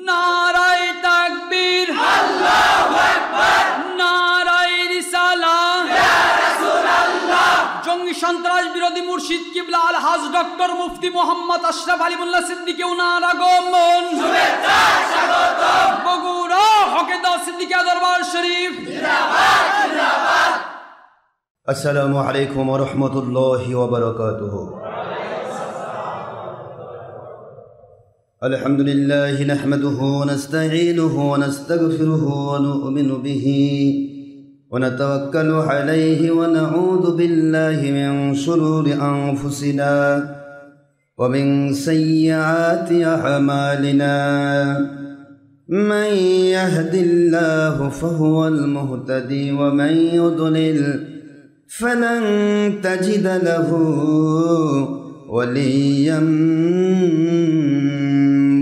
নারায়ে তাকবীর, আল্লাহু আকবার, নারায়ে রিসালাহ, ইয়া রাসূলুল্লাহ। জঙ্গি সন্ত্রাস বিরোধী মুর্শিদ কিবলা আলহাজ ডক্টর মুফতি মোহাম্মদ আশরাফ আলী মোল্লা সিদ্দিকী ওনার আগমন, শুভেচ্ছা স্বাগতম। বগুড়া হকেদা সিদ্দিকিয়া দরবার শরীফ জিন্দাবাদ জিন্দাবাদ। আসসালামু আলাইকুম ওয়া রাহমাতুল্লাহি ওয়া বারাকাতুহু। الحمد لله نحمده ونستعينه ونستغفره ونؤمن به ونتوكل عليه ونعوذ بالله من شرور أنفسنا ومن سيئات أعمالنا من يهد الله فهو المهتدي ومن يضلل فلن تجد له وليا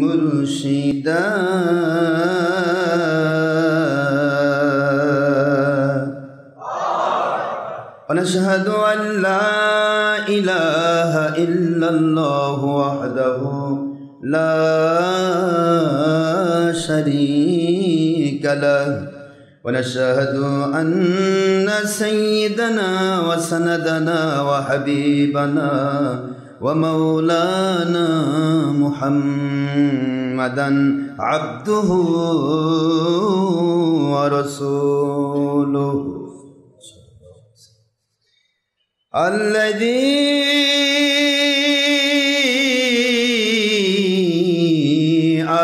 مرشدا ونشهد أن لا إله إلا الله وحده لا شريك له ونشهد أن سيدنا وسندنا وحبيبنا ومولانا محمدا عبده ورسوله الذي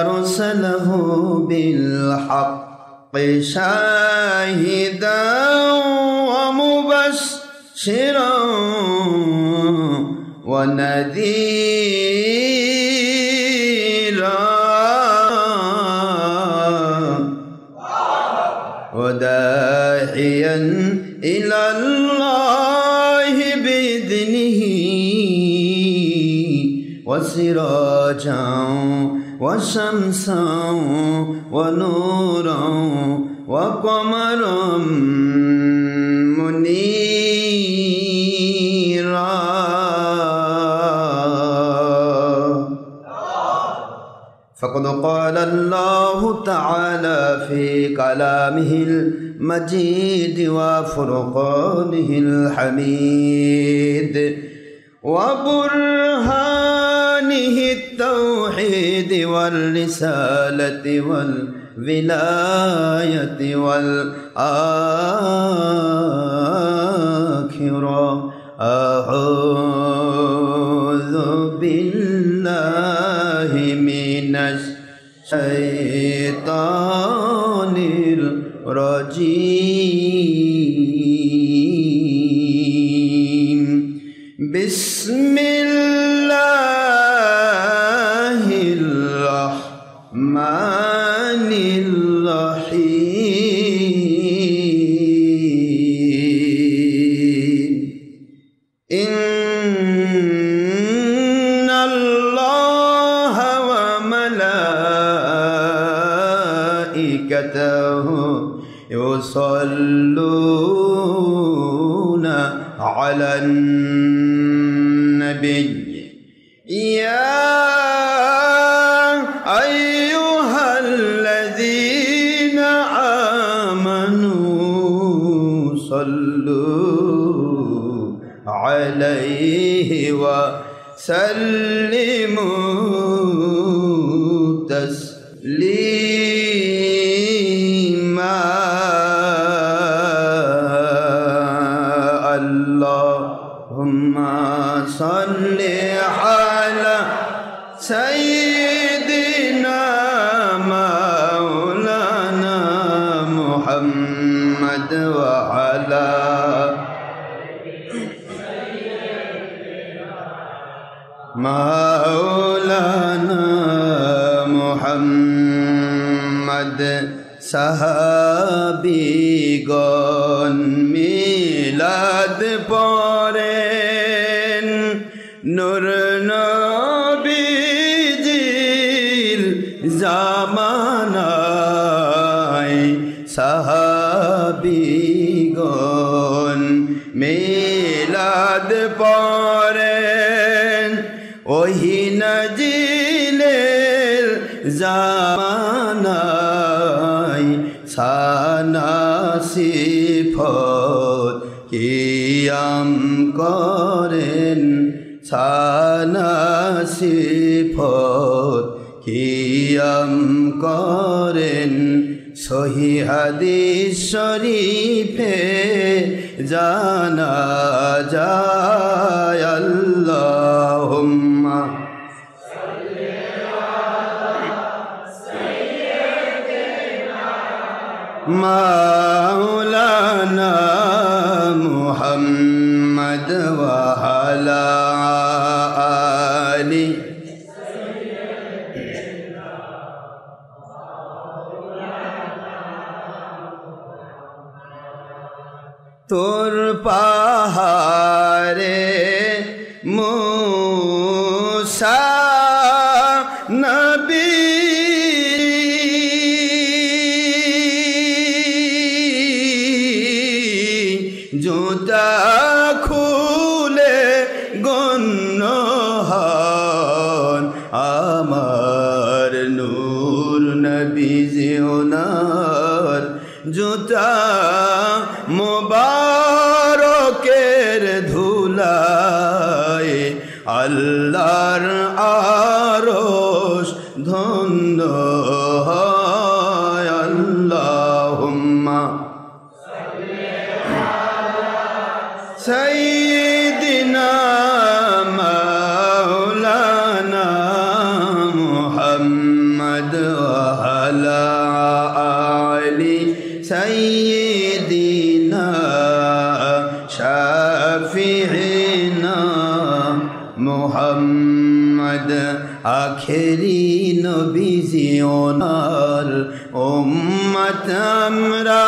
أرسله بالحق شاهدا ومبشرا ونذيرا وداعيا إلى الله بإذنه وسراجا وشمسا ونورا وقمرا منيرا. فقد قال الله تعالى في كلامه المجيد وفرقانه الحميد وبرهانه التوحيد والرسالة والولاية والآخرة. أعوذ بالله من الشيطان الرجيم. بسم الله الرحمن الرحيم. إن الله وملائكته يصلون على النبي يا أيها الذين آمنوا صلوا عليه وسلموا تسليما. اللهم صل على سيدنا مولانا محمد وعلى مولانا محمد. সাহাবীগণ মিলাদ পড়েন নূর নবীজির জামানায়। সাহাবীগণ মিলাদ পড়েন ওহি নাজিলের জামানায় সানা সিফত কিয়াম করেন সানা সিফত কিয়াম করেন সহি হাদিস শরীফে জানা যায় আল্লাহুম্মা মাওলানা মুহাম্মদ ওয়া আলা আলি তোর পাহাড়ে মুসা নবী জুতা খুলে গণ্য হন আমার নূর নবী জিওনার জুতা মোবারকের ধুলায় আল্লাহর আরশ ধন্য হয় আল্লাহুম্মা সাইয়্যিদিনা মাওলানা মুহাম্মদ ওয়া আলা আলি সাইয়্যিদিনা শাফিঈনা মুহাম্মদ আখেরি নবী ওনার উম্মত আমরা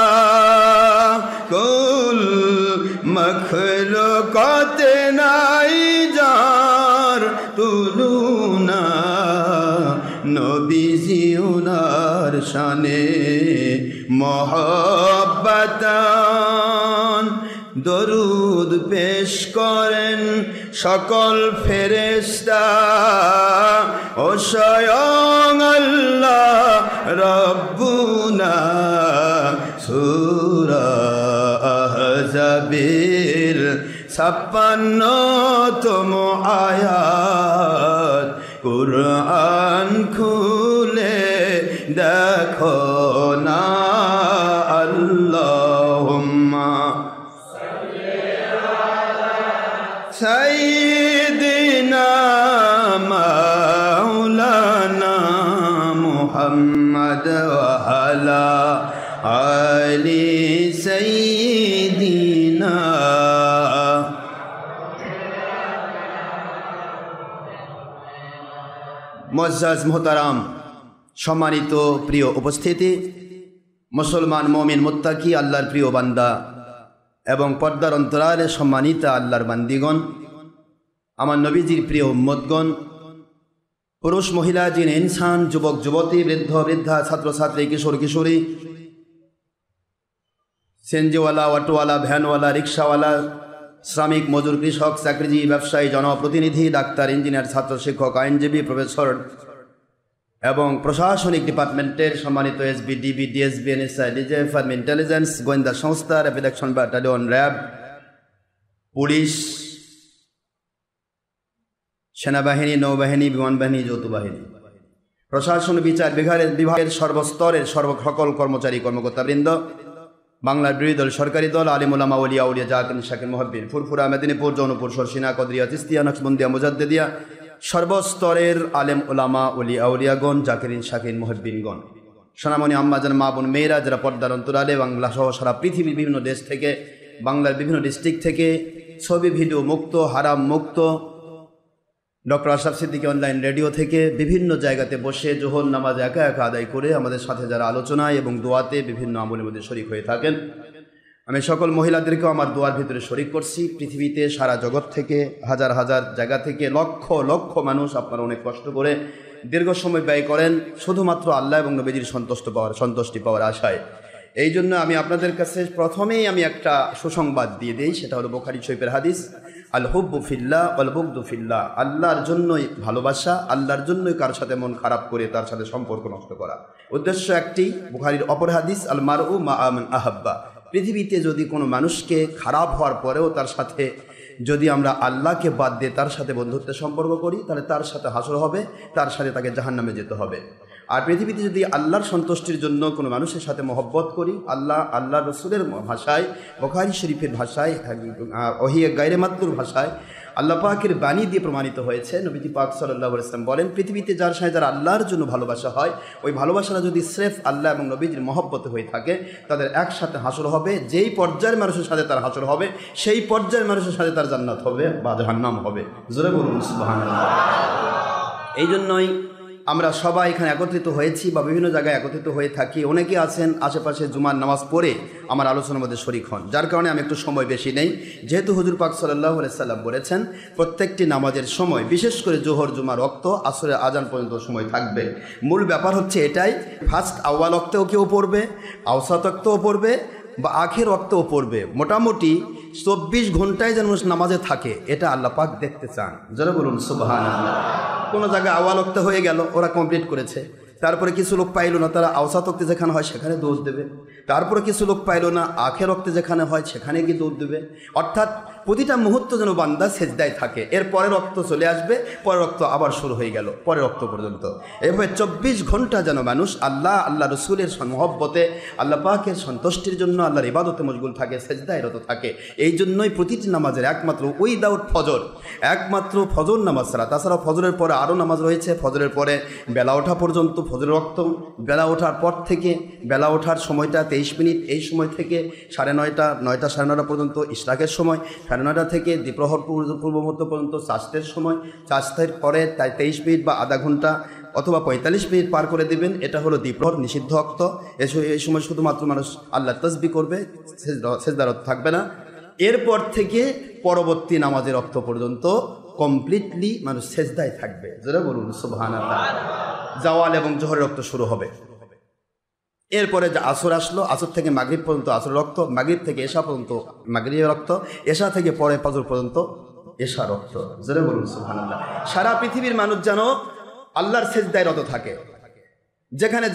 কুল মখলুকাতে নাই যার তুলনা নবীজি ওনার শানে মহব্বতান দরুদ পেশ করেন সকল ফেরেশতা ও স্বয়ং আল্লাহ রব্বুনা সূরা আহজাবের 56তম আয়াত কুরআন খুলে দেখো না আল্লাহুম্মা সাইয়্যিদিনা মাওলানা মুহাম্মদ ওয়া আলা আলি সাইয়্যিদিনা মুআজ্জাজ মুহতারাম সম্মানিত প্রিয় উপস্থিতি মুসলমান মুমিন মুত্তাকি আল্লাহর প্রিয় বান্দা এবং পর্দার অন্তরালে সম্মানিতা আল্লাহর বান্দিগণ আমার নবীজির প্রিয় উম্মতগণ পুরুষ মহিলা জিন ইনসান যুবক যুবতী বৃদ্ধ বৃদ্ধা ছাত্রছাত্রী কিশোর কিশোরী সিএনজিওয়ালা অটোওয়ালা ভ্যানওয়ালা রিক্সাওয়ালা শ্রমিক মজুর কৃষক চাকরিজীবী ব্যবসায়ী জনপ্রতিনিধি ডাক্তার ইঞ্জিনিয়ার ছাত্র শিক্ষক আইনজীবী প্রফেসর এবং প্রশাসনিক ডিপার্টমেন্টের সম্মানিত SB DB DSB NSI DGF army intelligence গোয়েন্দা সংস্থা rapid action battalion RAB police সেনাবাহিনী নৌবাহিনী বিমান বাহিনী যৌথ বাহিনী প্রশাসন বিচার বিভাগের সর্বস্তরের সকল কর্মচারী কর্মকর্তাবৃন্দ বাংলার বিরোধী দল সরকারি দল আলিম উলামা ওলিয়া উলিয়া জাকির শাকির মুহাব্বির ফুরফুরা মেদিনীপুর জৌনপুর সরসিনা কদরিয়া তিস্তিয়া নকশবন্দিয়া মুজাদ্দিদিয়া সর্বস্তরের আলেম উলামা ওলিয়া উলিয়াগণ জাকিরিন শাকির মুহাব্বিরগণ সোনামণি আম্মাজান মা বোন মেয়েরা যারা পর্দার অন্তরালে বাংলা সহ সারা পৃথিবীর বিভিন্ন দেশ থেকে বাংলার বিভিন্ন ডিস্ট্রিক্ট থেকে ছবি ভিডিও মুক্ত হারাম মুক্ত doctor Ashraf Siddiqui online radio থেকে বিভিন্ন জায়গাতে বসে জোহর নামাজ একা একা আদায় করে আমাদের সাথে যারা আলোচনায় এবং দোয়াতে বিভিন্ন আমলের মধ্যে শরিক হয়ে থাকেন, আমি সকল মহিলাদেরকেও আমার দোয়ার ভিতরে শরিক করছি। পৃথিবীতে সারা জগৎ থেকে হাজার হাজার জায়গা থেকে লক্ষ লক্ষ মানুষ আপনারা অনেক কষ্ট করে দীর্ঘ সময় ব্যয় করেন শুধুমাত্র আল্লাহ এবং নবীজির সন্তুষ্টি পাওয়ার আশায়। এই জন্য আমি আপনাদের কাছে প্রথমেই আমি একটা সুসংবাদ দিয়ে দিই, সেটা হলো বুখারী শরীফের হাদিস। আল হুব্বু ফিল্লাহ ওয়াল বুগদু ফিল্লাহ, আল্লাহর জন্যই ভালোবাসা, আল্লাহর জন্যই কার সাথে মন খারাপ করে তার সাথে সম্পর্ক নষ্ট করা। উদ্দেশ্য একটি, বুখারীর অপর হাদিস, আল মারউ মাআ মান আহাব্বা। পৃথিবীতে যদি কোনো মানুষকে খারাপ হওয়ার পরেও তার সাথে যদি আমরা আল্লাহকে বাদ দিয়ে তার সাথে বন্ধুত্বের সম্পর্ক করি, তাহলে তার সাথে হাসর হবে, তার সাথে তাকে জাহান্নামে যেতে হবে। আর পৃথিবীতে যদি আল্লাহর সন্তুষ্টির জন্য কোনো মানুষের সাথে মহব্বত করি, আল্লাহ রসুলের ভাষায়, বুখারী শরীফের ভাষায়, ওহী গায়রে মাতলুর ভাষায় আল্লাহ পাকের বাণী দিয়ে প্রমাণিত হয়েছে। নবীজি পাক সাল্লাল্লাহু আলাইহি ওয়াসাল্লাম বলেন, পৃথিবীতে যার সাথে যারা আল্লাহর জন্য ভালোবাসা হয়, ওই ভালোবাসাটা যদি স্রেফ আল্লাহ এবং নবীজির মহব্বতে হয়ে থাকে, তাদের একসাথে হাসর হবে। যেই পর্যায়ের মানুষের সাথে তার হাসর হবে, সেই পর্যায়ের মানুষের সাথে তার জান্নাত হবে বা জাহান্নাম হবে। জোরে বলুন সুবহানাল্লাহ। এই জন্যই আমরা সবাই এখানে একত্রিত হয়েছি বা বিভিন্ন জায়গায় একত্রিত হয়ে থাকি। অনেকে আছেন আশেপাশে জুমার নামাজ পড়ে আমার আলোচনার মধ্যে শরীক হন, যার কারণে আমি একটু সময় বেশি নেই। যেহেতু হুজুর পাক সাল্লাল্লাহু আলাইহি সাল্লাম বলেছেন, প্রত্যেকটি নামাজের সময়, বিশেষ করে জোহর, জুমার ওয়াক্ত, আসরের আজান পর্যন্ত সময় থাকবে। মূল ব্যাপার হচ্ছে এটাই, ফার্স্ট আউয়াল ওয়াক্তেও কেউ পড়বে, আওসাত ওয়াক্তেও পড়বে বা আখের ওয়াক্তেও পড়বে। মোটামুটি 24 ঘন্টায় যেন নামাজে থাকে, এটা আল্লাহ পাক দেখতে চান। যারা বলুন সুবহানাল্লাহ। কোনো জায়গায় আওয়াল ওয়াক্তে হয়ে গেল, ওরা কমপ্লিট করেছে, তারপরে কিছু লোক পাইল না, তারা আওসাত ওয়াক্তে যেখানে হয় সেখানে দোষ দেবে। তারপরে কিছু লোক পাইল না, আখের ওয়াক্তে যেখানে হয় সেখানে গিয়ে দৌড় দেবে। অর্থাৎ প্রতিটা মুহূর্ত যেন বান্দা সেজদায় থাকে। এর পরের রক্ত চলে আসবে, পরের রক্ত আবার শুরু হয়ে গেল, পরের রক্ত পর্যন্ত। এভাবে 24 ঘন্টা যেন মানুষ আল্লাহ রসুলের মহব্বতে, আল্লাহ পাকের সন্তুষ্টির জন্য আল্লাহর ইবাদতে মশগুল থাকে, সেজদায় রত থাকে। এই জন্যই প্রতিটি নামাজের একমাত্র উইদাউট ফজর, একমাত্র ফজর নামাজ ছাড়া, তাছাড়া ফজরের পরে আরও নামাজ রয়েছে। ফজরের পরে বেলা ওঠা পর্যন্ত ফজরের রক্ত, বেলা ওঠার পর থেকে বেলা ওঠার সময়টা 23 মিনিট, এই সময় থেকে 9:30, 9টা 9:30 পর্যন্ত ইশরাকের সময়, 9:30 থেকে দ্বিপ্রহর পূর্বমুহূর্ত পর্যন্ত চাষতের সময়, চাষতের পরে তাই 23 মিনিট বা আধা ঘন্টা অথবা 45 মিনিট পার করে দেবেন, এটা হলো দ্বিপ্রহর, নিষিদ্ধ অক্ত। এই সময় শুধুমাত্র মানুষ আল্লাহ তাসবিহ করবে, সেজদারত থাকবে না। এরপর থেকে পরবর্তী নামাজের অক্ত পর্যন্ত কমপ্লিটলি মানুষ সেজদায় থাকবে। যারা বলুন সুবহানাল্লাহ। জাওয়াল এবং জোহরের রক্ত শুরু হবে। এরপরে যে আসর আসলো, আসর থেকে মাগরিব পর্যন্ত আসর রক্ত, মাগরিব থেকে এশা পর্যন্ত মাগরিবের রক্ত, এশা থেকে পরে ফজর পর্যন্ত এশা রক্ত। যারা বলুন সুবহানাল্লাহ। সারা পৃথিবীর মানুষ যেন আল্লাহর সেজদায় রত থাকে,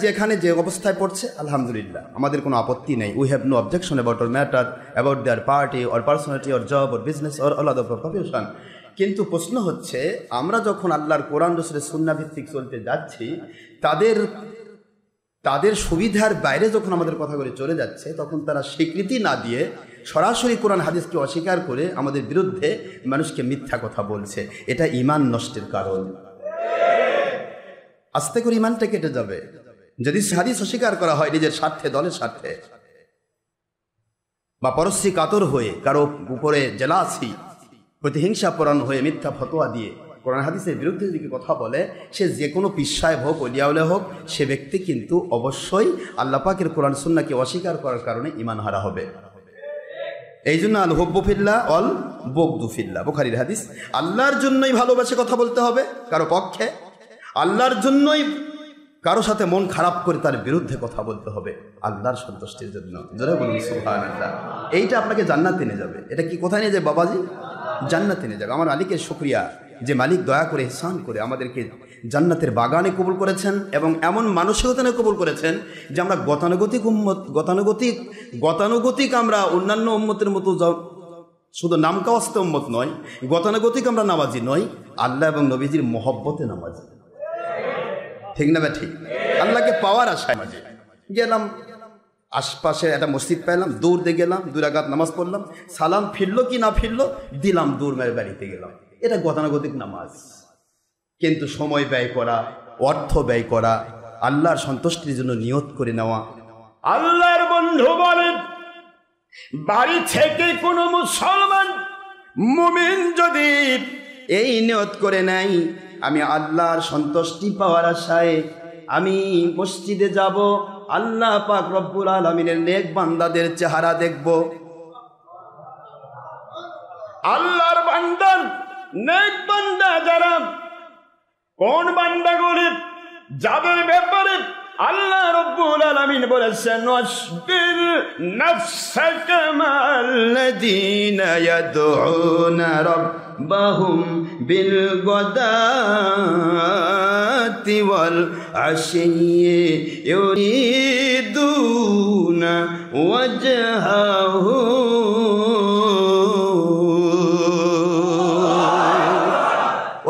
যেখানে যে অবস্থায় পড়ছে, আলহামদুলিল্লাহ, আমাদের কোনো আপত্তি নেই। We have no objection about our matter, about their party or personality or job or business or all other profession. কিন্তু প্রশ্ন হচ্ছে, আমরা যখন আল্লাহর কোরআন রসুলের সুন্নাহ ভিত্তিক চলতে যাচ্ছি, তাদের সুবিধার বাইরে যখন আমাদের কথাগুলি চলে যাচ্ছে, তখন তারা স্বীকৃতি না দিয়ে সরাসরি কোরআন হাদিসকে অস্বীকার করে আমাদের বিরুদ্ধে মানুষকে মিথ্যা কথা বলছে। এটা ঈমান নষ্টের কারণ। আস্তে করে ঈমানটা কেটে যাবে যদি হাদিস অস্বীকার করা হয় নিজের স্বার্থে, দলের স্বার্থে, বা পরশ্রী কাতর হয়ে কারো উপরে জেলাসি, প্রতিহিংসাপরায়ণ হয়ে মিথ্যা ফতোয়া দিয়ে কোরআন হাদিসের বিরুদ্ধে যদি কথা বলে, সে যে কোনো পীর সাহেব হোক, ওলিয়াউলে হোক, সে ব্যক্তি কিন্তু অবশ্যই আল্লাহ পাকের কোরআন সুন্নাহকে অস্বীকার করার কারণে ঈমান হারা হবে। এই জন্য আল হুব্বু ফিল্লাহ ওয়াল বুগদু ফিল্লাহ, বুখারীর হাদিস। আল্লাহর জন্যই ভালোবাসে কথা বলতে হবে কারো পক্ষে, আল্লাহর জন্যই কারো সাথে মন খারাপ করে তার বিরুদ্ধে কথা বলতে হবে, আল্লাহর সন্তুষ্টির জন্য। যারা বলুন সুবহানাল্লাহ। এইটা আপনাকে জান্নাতে নিয়ে যাবে। এটা কি কোথায় নিয়ে যাবে বাবাজি? জান্নাতে নিয়ে যাবে। আমার মালিকের শুকরিয়া যে মালিক দয়া করে, ইহসান করে আমাদেরকে জান্নাতের বাগানে কবুল করেছেন এবং এমন মানসিকতানে কবুল করেছেন যে আমরা গতানুগতিক আমরা অন্যান্য উম্মতের মতো শুধু নামকাওয়াস্তে উম্মত নয়, গতানুগতিক আমরা নামাজি নই, আল্লাহ এবং নবীজির মহব্বতে নামাজি। ঠিক না? ঠিক। আল্লাহকে পাওয়ার আশায় মাঝে গেলাম, আশপাশে একটা মসজিদ পাইলাম, দৌড় দিয়ে গেলাম, 2 রাকাত নামাজ পড়লাম, সালাম ফিরলো কি না ফিরলো, দিলাম, দৌড় মেরে বাড়িতে গেলাম। এটা গতানুগতিক নামাজ। কিন্তু সময় ব্যয় করা, অর্থ ব্যয় করা, আল্লাহর সন্তুষ্টির জন্য নিয়ত করে নেওয়া। আল্লাহর বন্ধু বলেন, বাড়ি থেকে কোনো মুসলমান মুমিন যদি এই নিয়ত করে নেয়, আমি আল্লাহর সন্তুষ্টি পাওয়ার আশায় আমি মসজিদে যাব, আল্লাহ পাক রব্বুল আলামিনের নেক বান্দাদের চেহারা দেখব। আল্লাহর বান্দা, নেক বান্দা যারা, কোন বান্দাগুলি যাদের ব্যাপারে আল্লাহ রাব্বুল আলামিন বলেছেন ওয়াসবির নাফসাকা মাল্লাযীনা ইয়াদউনা রাব্বাহুম বিল গাদাতি ওয়াল আশিয়্যি ইউরিদুনা ওয়াজহাহু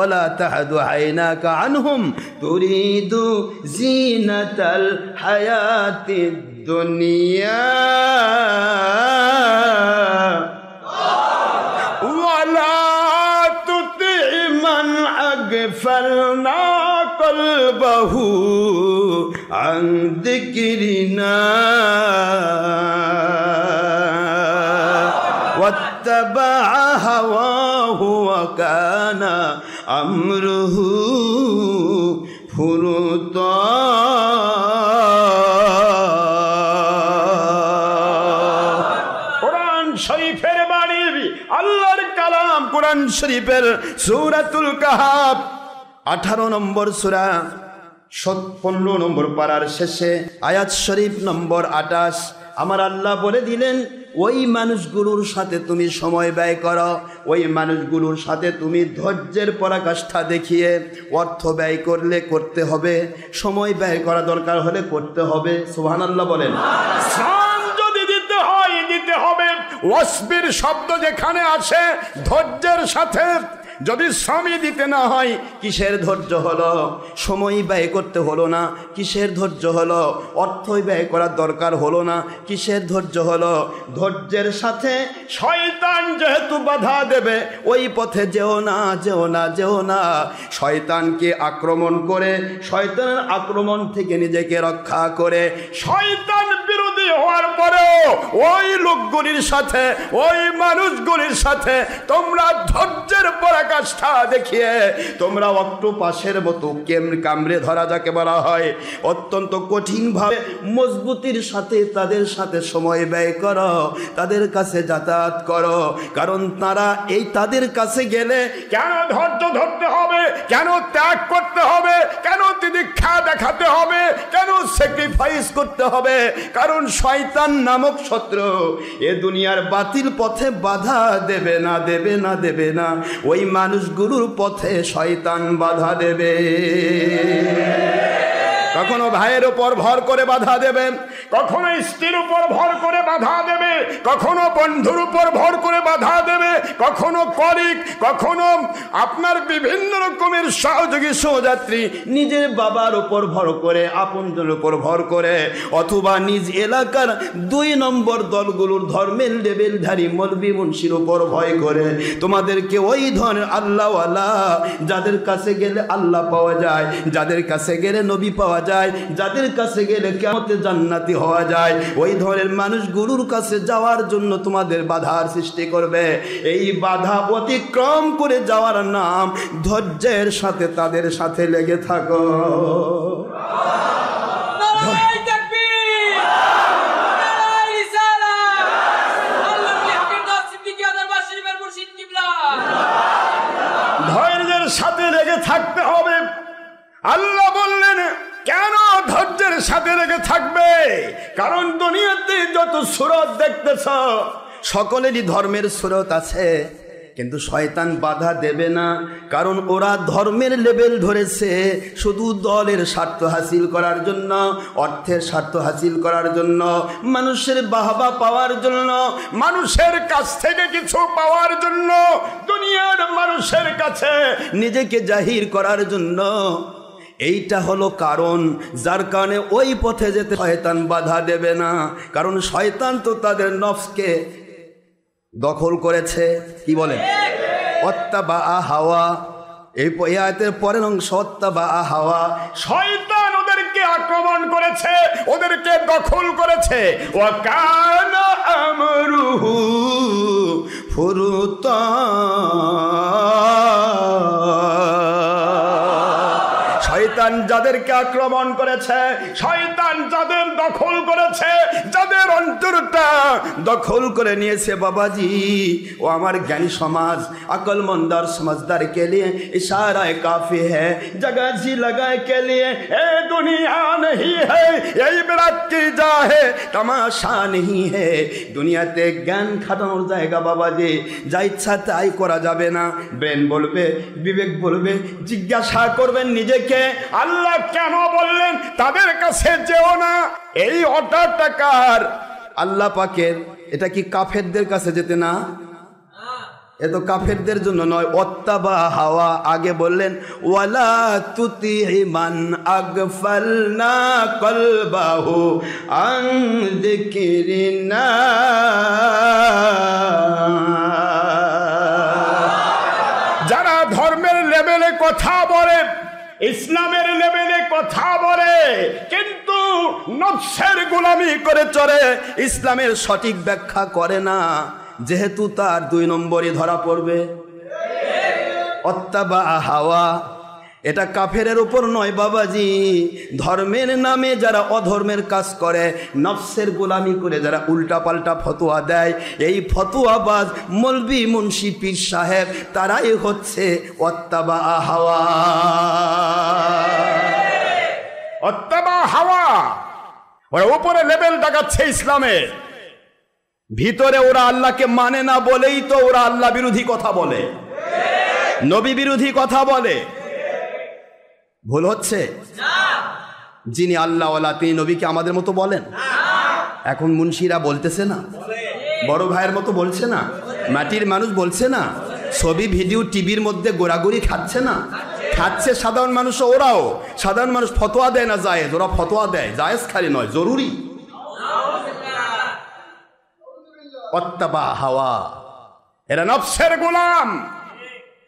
ولا تعد عيناك عنهم تريد زينة الحياة الدنيا ولا تطع من أغفلنا قلبه عن ذكرنا واتبع هواه وكان أمره فرطا কোরআন শরীফের বাণী আল্লাহর কালাম কোরআন শরীফের সূরাতুল কাহাফ 18 নম্বর সূরা 15 নম্বর পারার শেষে আয়াত শরীফ নম্বর 28 আমার আল্লাহ বলে দিলেন ওই মানুষগুলোর সাথে তুমি সময় ব্যয় করো, ওই মানুষগুলোর সাথে তুমি ধৈর্যের পরাকাষ্ঠা দেখিয়ে অর্থ ব্যয় করলে করতে হবে, সময় ব্যয় করা দরকার হলে করতে হবে। সুবহানাল্লাহ বলেন। শ্রম যদি দিতে হয় দিতে হবে। ওয়াসবির শব্দ যেখানে আসে ধৈর্যের সাথে, যদি শ্রমই দিতে না হয় কিসের ধৈর্য হলো? সময় ব্যয় করতে হলো না, কিসের ধৈর্য হলো? অর্থই ব্যয় করার দরকার হলো না, কিসের ধৈর্য হলো? ধৈর্যের সাথে শয়তান যেহেতু বাধা দেবে, ওই পথে যেও না যেও না যেও না। শয়তানকে আক্রমণ করে, শয়তানের আক্রমণ থেকে নিজেকে রক্ষা করে, শয়তান বিরোধী হওয়ার পরেও ওই লোকগুলির সাথে, ওই মানুষগুলির সাথে তোমরা ধৈর্যের পরাকাষ্ঠা দেখিয়ে তোমরা অক্টোপাসের মতো কামড়ে ধরা যাকে বলা হয়, অত্যন্ত কঠিনভাবে মজবুতির সাথে তাদের সাথে সময় ব্যয় করো, তাদের কাছে যাতায়াত করো। কারণ তারা এই তাদের কাছে গেলে কেন ধৈর্য ধরতে হবে, কেন ত্যাগ করতে হবে, কেন তিতিক্ষা দেখাতে হবে, কেন স্যাক্রিফাইস করতে হবে? কারণ শয়তান নামক শত্রু এ দুনিয়ার বাতিল পথে বাধা দেবে না, দেবে না, দেবে না। ওই মানুষগুলোর পথে শয়তান বাধা দেবে। কখনো ভাইয়ের উপর ভর করে বাধা দেবে, কখনো স্ত্রীর উপর ভর করে বাধা দেবে, কখনো বন্ধুর উপর ভর করে বাধা দেবে, কখনো কলিগ, কখনো আপনার বিভিন্ন রকমের সহযোগী সহযাত্রী, নিজের বাবার উপর ভর করে, আপনজনের উপর ভর করে, অথবা নিজ এলাকার 2 নম্বর দলগুলোর ধর্মের লেবেলধারী মলবি মুন্সির উপর ভয় করে। তোমাদেরকে ওই ধরনের আল্লাহওয়ালা, যাদের কাছে গেলে আল্লাহ পাওয়া যায়, যাদের কাছে গেলে নবী পাওয়া যায়, যাদের কাছে গেলে কিয়ামতে জান্নাতি হওয়া যায়, ওই ধরনের মানুষগুলোর কাছে যাওয়ার জন্য তোমাদের বাধার সৃষ্টি করবে। এই বাধা অতিক্রম করে যাওয়ার নাম ধৈর্যের সাথে তাদের সাথে লেগে থাকো। ধৈর্যের সাথে লেগে থাকতে হবে। আল্লাহ বললেন কেন ধৈর্যের সাথে লেগে থাকবে? কারণ দুনিয়াতে যত সুরত দেখতেছ সকলেরই ধর্মের সুরত আছে, কিন্তু শয়তান বাধা দেবে না। কারণ ওরা ধর্মের লেভেল ধরেছে শুধু দলের স্বার্থ হাসিল করার জন্য, অর্থের স্বার্থ হাসিল করার জন্য, মানুষের বাহবা পাওয়ার জন্য, মানুষের কাছ থেকে কিছু পাওয়ার জন্য, দুনিয়ার মানুষের কাছে নিজেকে জাহির করার জন্য। এইটা হলো কারণ, যার কারণে ওই পথে যেতে শয়তান বাধা দেবে না। কারণ শয়তান তো তাদের নফসকে দখল করেছে। কি বলে? অত্তাবা হাওয়া। এই আয়াতের পরের অংশ অত্তাবা হাওয়া। শয়তান ওদেরকে আক্রমণ করেছে, ওদেরকে দখল করেছে। ওয়া কানা আমরুহু ফুরুতা। শয়তান শয়তান যাদেরকে আক্রমণ করেছে, শয়তান যাদের দখল করেছে, যাদের অন্তরটা দখল করে নিয়েছে বাবাজি, ও আমার জ্ঞানী সমাজ, আকলমন্দার समझदार के लिए इशारा काफी है, जगह जी लगाए के लिए ए दुनिया नहीं है, ये इबरत की जा है, तमाशा नहीं है। দুনিয়াতে জ্ঞান খাটানোর জায়গা বাবাজি, যা ইচ্ছা তাই করা যাবে না। ব্রেন বলবে, বিবেক বলবে, জিজ্ঞাসা করবেন নিজেকে, আল্লাহ কেন বললেন তাদের কাছে যেও না? এই অর্ডারটা কার? আল্লাহ পাকের। এটা কি কাফেরদের কাছে যেতে না? এ তো কাফেরদের জন্য নয়। ওয়াত্তাবা হাওয়া, আগে বললেন ওয়ালা তুতিহি মান আগফালনা কলবাহু আন যিকরিনা। যারা ধর্মের লেভেলে কথা বলে, ইসলামের লেভেলে কথা বলে, কিন্তু নফসের গোলামি করে চলে, ইসলামের সঠিক ব্যাখ্যা করে না, যেহেতু তার 2 নম্বরই ধরা পড়বে। অত্তাবা হাওয়া, এটা কাফেরের উপর নয় বাবাজি। ধর্মের নামে যারা অধর্মের কাজ করে, নফসের গোলামি করে যারা উল্টা পাল্টা ফতোয়া দেয়, এই ফতোয়াবাজ মৌলবি মুন্সি পীর সাহেব, তারাই হচ্ছে অত্তাবা হাওয়া। অত্তাবা হাওয়া, ওরা উপরে লেভেল দেখাচ্ছে ইসলামে, ভিতরে ওরা আল্লাহকে মানে না বলেই তো ওরা আল্লাহ বিরোধী কথা বলে, নবী বিরোধী কথা বলে। ভুল হচ্ছে? যিনি আল্লাহওয়ালা তিনি নবীকে আমাদের মতো বলেন? এখন মুন্সিরা বলতেছে না, বড় ভাইয়ের মতো বলছে না, মাটির মানুষ বলছে না, ছবি ভিডিও টিভির মধ্যে গোড়াগড়ি খাচ্ছে না? খাচ্ছে সাধারণ মানুষ। ওরাও সাধারণ মানুষ ফতোয়া দেয় না জায়েজ, ওরা ফতোয়া দেয় জায়েজ খালি নয়, জরুরি। অত্তাবা হাওয়া, এরা নফসের গোলাম,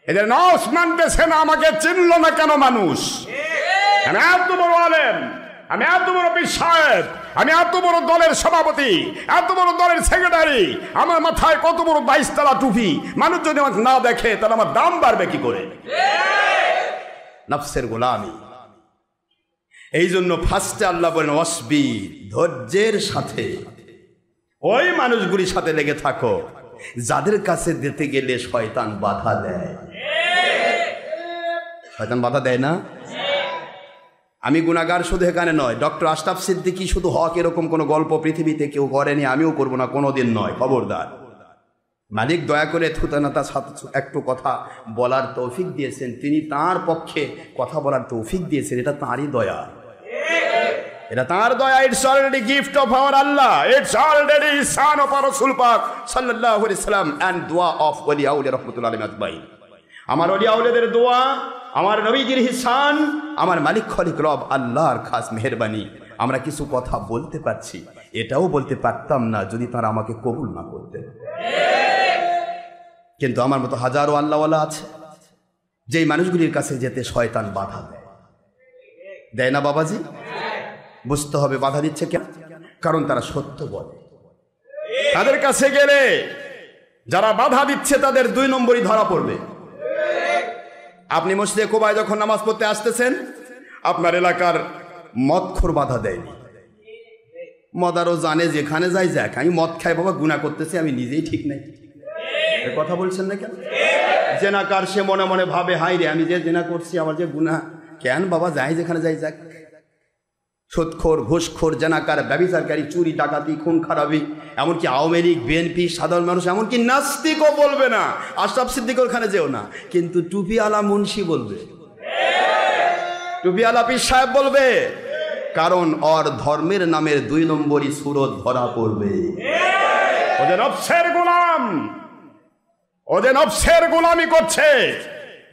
এদের নফস মানতেছে না। আমাকে চিনল না কেন মানুষ? আমি এত বড় আলেম, আমি এত বড় পীর সাহেব, আমি এত বড় দলের সভাপতি, এত বড় দলের সেক্রেটারি, আমার মাথায় কত বড় 22 তলা টুপি, মানুষ যদি আমাকে না দেখে তাহলে আমার দাম বাড়বে কি করে? নফসের গোলামি। এই জন্য ফার্স্টে আল্লাহ বলেন ওয়াসবির, ধৈর্যের সাথে ওই মানুষগুলির সাথে লেগে থাকো যাদের কাছে যেতে গেলে শয়তান বাধা দেয়। শয়তান বাধা দেয় না? আমি গুনাহগার শুধু এখানে নয়, ডক্টর আশরাফ সিদ্দিকী শুধু হক এরকম কোনো গল্প পৃথিবীতে কেউ করেনি, আমিও করব না, কোনোদিন নয়, খবরদার। মালিক দয়া করে থুতানাতা একটু কথা বলার তৌফিক দিয়েছেন, তিনি তার পক্ষে কথা বলার তৌফিক দিয়েছেন, এটা তাঁরই দয়া, এটা তার দয়া। It's already gift of our Allah, it's already son of our রাসূল পাক সাল্লাল্লাহু আলাইহি সাল্লাম এন্ড দোয়া অফ ওলি আউলিয়া রাহমাতুল্লাহি আলাইহিম আজমাইন। আমার ওলি আউলিয়াদের দোয়া, আমার নবীজির ইহসান, আমার মালিক খলিক রব আল্লাহর খাস মেহেরবানি, আমরা কিছু কথা বলতে পারছি। এটাও বলতে পারতাম না যদি তারা আমাকে কবুল না করতেন। কিন্তু আমার মতো হাজারো আল্লাহওয়ালা আছে যেই মানুষগুলির কাছে যেতে শয়তান বাধা দেয়, দেয় না বাবাজি? বুঝতে হবে বাধা দিচ্ছে কেন? কারণ তারা সত্য বলে। তাদের কাছে গেলে যারা বাধা দিচ্ছে তাদের 2 নম্বরই ধরা পড়বে। আপনি মসজিদে কুবায় যখন নামাজ পড়তে আসতেছেন, আপনার এলাকার মদখোর বাধা দেয়নি, মদারও জানে যেখানে যাই যাক, আমি মদ খাই বাবা, গুনাহ করতেছি, আমি নিজেই ঠিক নাই। এ কথা বলছেন না কেন? জেনাকার সে মনে মনে ভাবে, হাই রে আমি যে জেনা করছি, আমার যে গুনাহ, কেন বাবা যাই যেখানে যাই যাক। সুদখোর, ঘুষখোর, জেনাকার, ব্যভিচারকারী, চুরি, ডাকাতি, খুন খারাপি, এমনকি আওয়ামী লীগ, বিএনপি, সাধারণ মানুষ, এমনকি নাস্তিকও বলবে না আশরাফ সিদ্দিক ওখানে যেও না, কিন্তু টুপিওয়ালা মুন্সি বলবে, টুপিওয়ালা পীর সাহেব বলবে, কারণ ওর ধর্মের নামের 2 নম্বরই সুরত ধরা পড়বে। ওদের নফসের গোলাম, ওদের নফসের গোলামি করছে।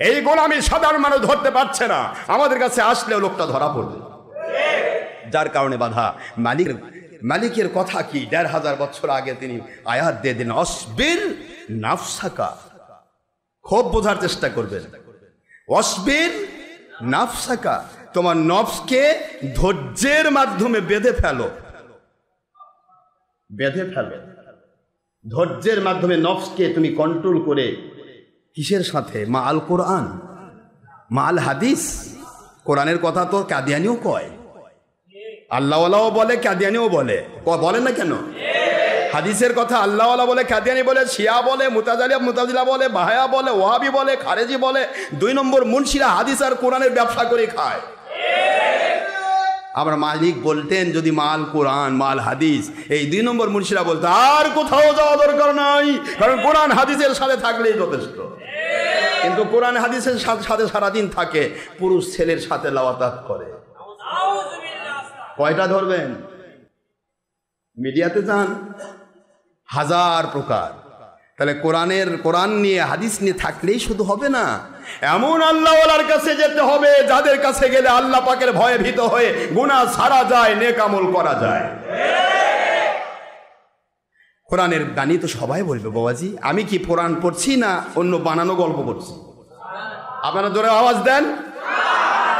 এই গোলামি সাধারণ মানুষ ধরতে পারছে না, আমাদের কাছে আসলেও লোকটা ধরা পড়বে। যার কারণে বাধা। মালিকের কথা কি 1500 বছর আগে তিনি আয়াত দিয়ে দিন, অসবির নাফসাকা। খুব বোঝার চেষ্টা করবেন, অসবির নাফসাকা, তোমার নফসকে ধৈর্যের মাধ্যমে বেঁধে ফেলো, বেঁধে ফেলো। ধৈর্যের মাধ্যমে নফসকে তুমি কন্ট্রোল করে, কিসের সাথে? মা আল কোরআন, মা আল হাদিস, কোরআনের কথা তো কাদিয়ানিও কয়, আল্লাহওয়ালাও বলে, কাদিয়ানিও বলে, বলেন না কেন? হাদিসের কথা আল্লাহওয়ালা বলে, কাদিয়ানি বলে, শিয়া বলে, মুতাজিলা বলে, বাহায়া বলে, ওয়াহাবি বলে, খারেজি বলে। 2 নম্বর মুন্সিরা হাদিস আর কোরআনের ব্যবসা করে খায়। আমরা মালিক বলতেন যদি মাল কোরআন মাল হাদিস, এই 2 নম্বর মুন্সিরা বলতো আর কোথাও যাওয়া দরকার নাই, কারণ কোরআন হাদিসের সাথে থাকলেই যথেষ্ট। কিন্তু কোরআন হাদিসের সাথে সারাদিন থাকে, পুরুষ ছেলের সাথে লাওয়াতাত করে। কয়টা ধরবেন? মিডিয়াতে যান, হাজার প্রকার। তাহলে কোরআন নিয়ে হাদিস নিয়ে থাকলেই শুধু হবে না, এমন আল্লাহওয়ালার কাছে যেতে হবে যাদের কাছে গেলে আল্লাহ পাকের ভয়ে ভীত হয়ে গুনাহ ছাড়া যায়, নেক আমল করা যায়। কোরআনের গানি তো সবাই বলবে বাবাজি আমি কি কোরআন পড়ছি না অন্য বানানো গল্প পড়ছি? আপনারা জোরে আওয়াজ দেন,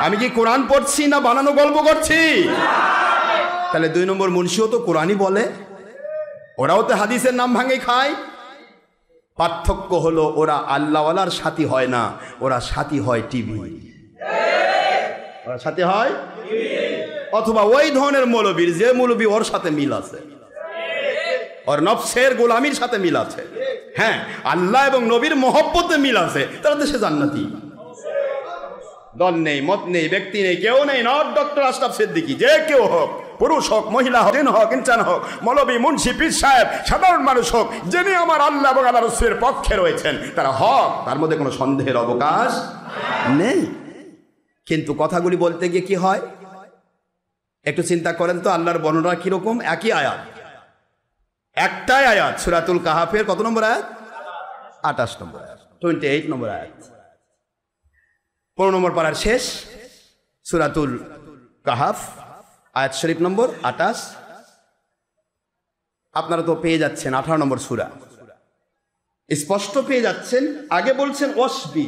আমি কি কোরআন পড়ছি না বানানো গল্প করছি? তাহলে 2 নম্বর মুন্সিও তো কোরআনই বলে, ওরাও তো হাদিসের নাম ভাঙে খায়। পার্থক্য হলো ওরা আল্লাহওয়ালার সাথী হয় না, ওরা সাথী হয় টিভি, ওরা সাথী হয় অথবা ওই ধরনের মৌলবীর যে মৌলবী ওর সাথে মিল আছে, ওর নফসের গোলামির সাথে মিল আছে। হ্যাঁ, আল্লাহ এবং নবীর মহব্বতে মিল আছে, তারা দেশে জান্নাতি। দল নেই, মত নেই, ব্যক্তি নেই, কেউ নেই, নট ডক্টর আশরাফ সিদ্দিকী, যে কেউ হোক, পুরুষ হোক, মহিলা হোক, জিন হোক, ইনসান হোক, মৌলবী, মুন্সি, পীর সাহেব, সাধারণ মানুষ হোক, যিনি আমার আল্লাহ এবং আল্লাহর রাসূলের পক্ষে রয়েছেন তারা হক, তার মধ্যে কোনো সন্দেহের অবকাশ নেই। কিন্তু কথাগুলি বলতে গিয়ে কি হয় একটু চিন্তা করেন তো, আল্লাহর বর্ণনা কিরকম? একই আয়াত, একটাই আয়াত, সূরাতুল কাহাফের কত নম্বর আয়াত? 28 নম্বর আয়াত, 28 নম্বর আয়াত, 15 নম্বর পারার শেষ, সূরাতুল কাহাফ, আয়াত শরীফ নম্বর 28। আপনারা তো পেয়ে যাচ্ছেন 18 নম্বর সূরা, স্পষ্ট পেয়ে যাচ্ছেন। আগে বলছেন ওয়াসবি,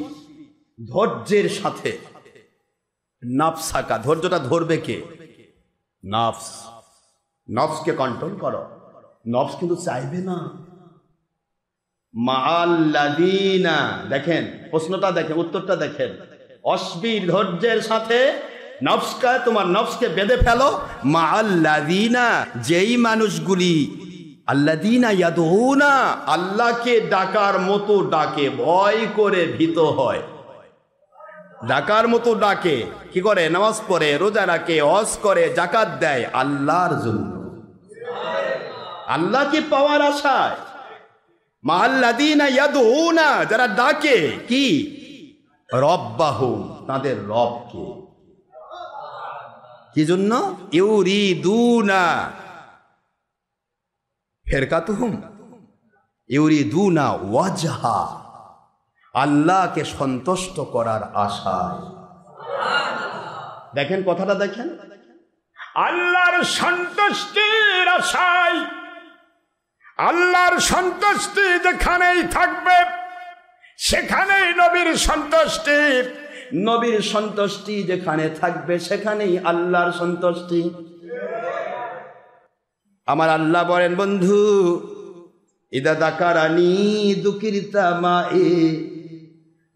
ধৈর্যের সাথে, নাফসাকা, ধৈর্যটা ধরবে কে? নফস, নফসকে কন্ট্রোল করো। নফস কিন্তু চাইবে না। মাআল্লাযীনা, দেখেন প্রশ্নটা দেখেন, উত্তরটা দেখেন, অসবির, ধৈর্যের সাথে নফসকে, তোমার নফসকে বেঁধে ফেলো। মাআল্লাযীনা, যেই মানুষগুলি, আল্লাযীনা ইয়াদউনা, আল্লাহকে ডাকার মতো ডাকে, ভয় করে ভীত হয়, ডাকার মতো ডাকে, কি করে? নামাজ পড়ে, রোজা রাখে, হজ করে, যাকাত দেয় আল্লাহর জন্য, আল্লাহকে পাওয়ার আশায়। মাআল্লাযীনা ইয়াদউনা, যারা ডাকে কি? রব্বাহুম, তাদের রবকে। কি জন্য? ইউরিদুনা ফিরকাতুহুম, ইউরিদুনা ওয়াজহা, আল্লাহকে সন্তুষ্ট করার আশায়। দেখেন কথাটা দেখেন, আল্লাহর সন্তুষ্টির আশায়। আল্লাহর সন্তুষ্টি যেখানেই থাকবে সেখানেই নবীর সন্তুষ্টি, নবীর সন্তুষ্টি যেখানে থাকবে সেখানেই আল্লাহর সন্তুষ্টি। আমার আল্লাহ বলেন, বন্ধু ইদা যাকারানি যুকিরতা মাই,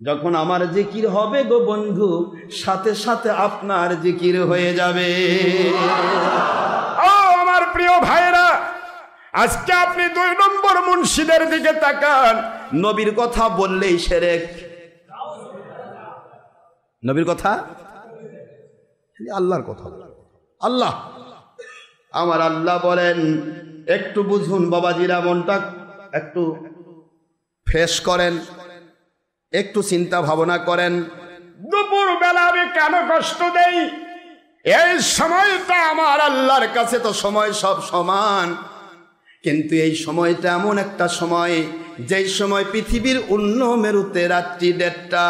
যখন আমার জিকির হবে গো বন্ধু, সাথে সাথে আপনার জিকির হয়ে যাবে। ও আমার প্রিয় ভাইরা, আজকে আপনি 2 নম্বর মুন্সিদের দিকে তাকান, নবীর কথা বললেই শিরক। নবীর কথা, আল্লাহর কথা, আল্লাহ, আমার আল্লাহ বলেন, একটু বুঝুন বাবাজিরা, মনটা একটু ফ্রেশ করেন, একটু চিন্তা ভাবনা করেন। দুপুর বেলা আমি কেন কষ্ট দেই? এই সময়টা আমার আল্লাহর কাছে তো সময় সব সমান, কিন্তু এই সময়টা এমন একটা সময় যেই সময় পৃথিবীর অন্য মেরুতে রাত্রি 1:30,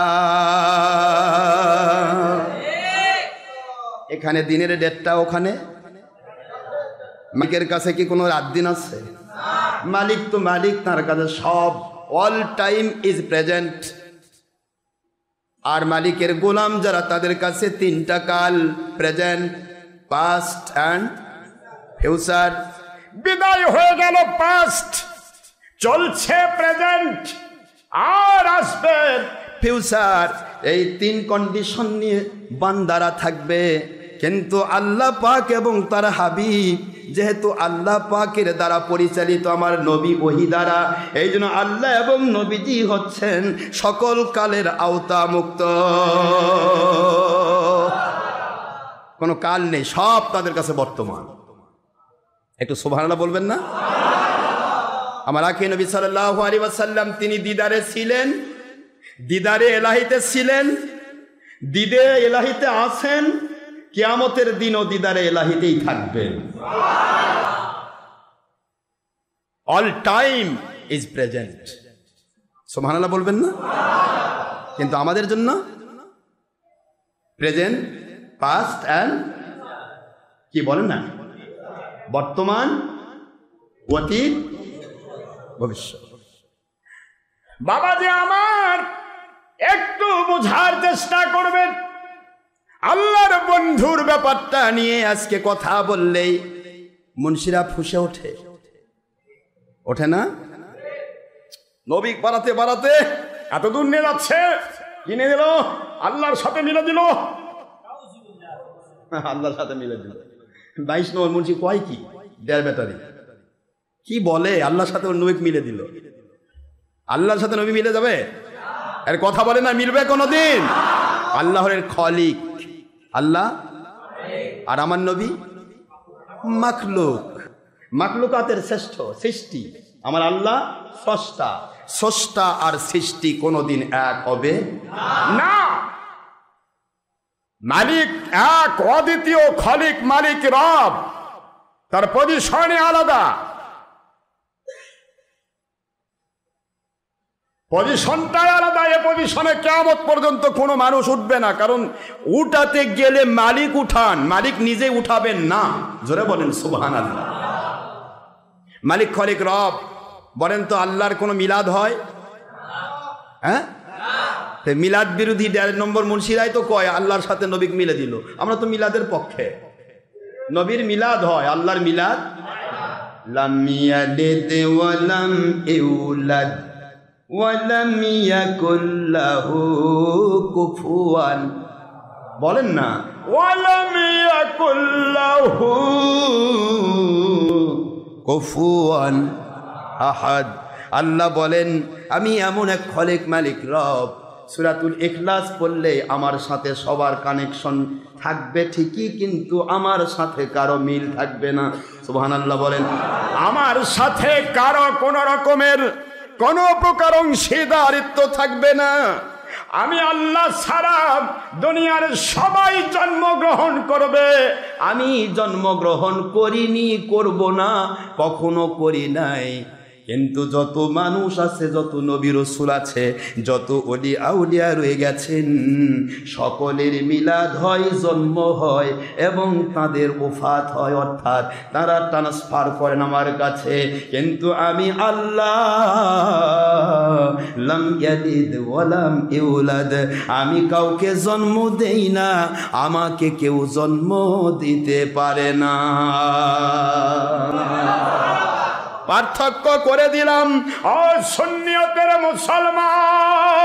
এখানে দিনের 1:30, ওখানে। মালিকের কাছে কি কোনো রাত দিন আছে? মালিক তো মালিক, তার কাছে সব, অল টাইম ইজ প্রেজেন্ট। আর মালিকের গোলাম যারা, তাদের কাছে 3টা কাল, প্রেজেন্ট, পাস্ট অ্যান্ড ফিউচার। বিদায় হয়ে গেল পাস্ট, চলছে প্রেজেন্ট, আর আসবে ফিউচার। এই 3 কন্ডিশন নিয়ে বান্দারা থাকবে। কিন্তু আল্লাহ পাক এবং তার হাবিব যেহেতু আল্লাহ পাকের দ্বারা পরিচালিত, আমার নবী ওহী দ্বারা, এই জন্য আল্লাহ এবং নবীজি হচ্ছেন সকল কালের আওতা মুক্ত। কোনো কাল নেই, সব তাদের কাছে বর্তমান। একটু সুবহানাল্লাহ বলবেন না? আমার আখি নবী সাল্লাল্লাহু আলাইহি ওয়াসাল্লাম তিনি দিদারে ছিলেন, দিদারে এলাহিতে ছিলেন, দিদে এলাহিতে আছেন, কিয়ামতের দিনও দিদারে এলাহিতেই থাকবেন। All time is present. সুবহানাল্লাহ বলবেন না? কিন্তু আমাদের জন্য প্রেজেন্ট, পাস্ট অ্যান্ড কি বলেন না, বর্তমান, অতীত, ভবিষ্যৎ। বাবাজি আমার একটু বোঝার চেষ্টা করবেন। আল্লাহর বন্ধুর ব্যাপারটা নিয়ে আজকে কথা বললেই মুন্সিরা ফুসে ওঠে, ওঠে না? নবী বাড়াতে বাড়াতে এত দূর নিয়ে যাচ্ছে, কিনে দিল, আল্লাহর সাথে মিলে দিল, আল্লাহর সাথে মিলে দিল। 22 নম্বর মুন্সি কয় কি, 1.5 ব্যাটারি কি বলে, আল্লাহর সাথে ওর নবী মিলে দিল। আল্লাহর সাথে নবী মিলে যাবে? এর কথা বলে না, মিলবে কোনোদিন? আল্লাহর খলিক আল্লাহ, আর আমার নবী মাখলুক, মাখলুকাতের শ্রেষ্ঠ সৃষ্টি। আমার আল্লাহ স্রষ্টা, স্রষ্টা আর সৃষ্টি কোনোদিন এক হবে না। মালিক এক, অদ্বিতীয় খলিক, মালিক রব, তার পজিশনে আলাদা, পজিশনটাই আলাদা। এ পজিশনে কিয়ামত পর্যন্ত কোনো মানুষ উঠবে না, কারণ উঠাতে গেলে মালিক উঠান, মালিক নিজে উঠাবেন না। জোরে বলেন সুবহানাল্লাহ। মালিক খলিক রব, বলেন তো আল্লাহর কোনো মিলাদ হয়? হ্যাঁ, মিলাদ বিরোধী 1.5 নম্বর মুন্সিরাই তো কয় আল্লাহর সাথে নবীকে মিলে দিল। আমরা তো মিলাদের পক্ষে। নবীর মিলাদ হয়, আল্লাহর মিলাদ। লাম ইয়ালিদ ওয়া লাম ইউলাদ ওয়া লাম ইয়াকুল লাহু কুফুয়ান, বলেন না, ওয়া লাম ইয়াকুল লাহু কুফুয়ান আহাদ। আল্লাহ বলেন আমি এমন এক খলিক মালিক রব। সূরাতুল ইখলাস পড়লে আমার সাথে সবার কানেকশন থাকবে ঠিকই, কিন্তু আমার সাথে কারো মিল থাকবে না। সুবহানাল্লাহ বলেন। আমার সাথে কারো কোন রকমের কোন প্রকার অংশীদারিত্ব থাকবে না। আমি আল্লাহ ছাড়া দুনিয়ার সবাই জন্মগ্রহণ করবে, আমি জন্মগ্রহণ করিনি, করব না, কখনো করি নাই। কিন্তু যত মানুষ আছে, যত নবী রাসূল আছে, যত ওলি আউলিয়া রয়ে গেছেন, সকলের মিলাদ হয়, জন্ম হয় এবং তাদের ওফাত হয়, অর্থাৎ তারা ট্রান্সফার করেন আমার কাছে। কিন্তু আমি আল্লাহ লাম ইয়ালিদ ওয়া লাম ইউলাদ, আমি কাউকে জন্ম দেই না, আমাকে কেউ জন্ম দিতে পারে না। পার্থক্য করে দিলাম। ও সুন্নিয়তের মুসলমান,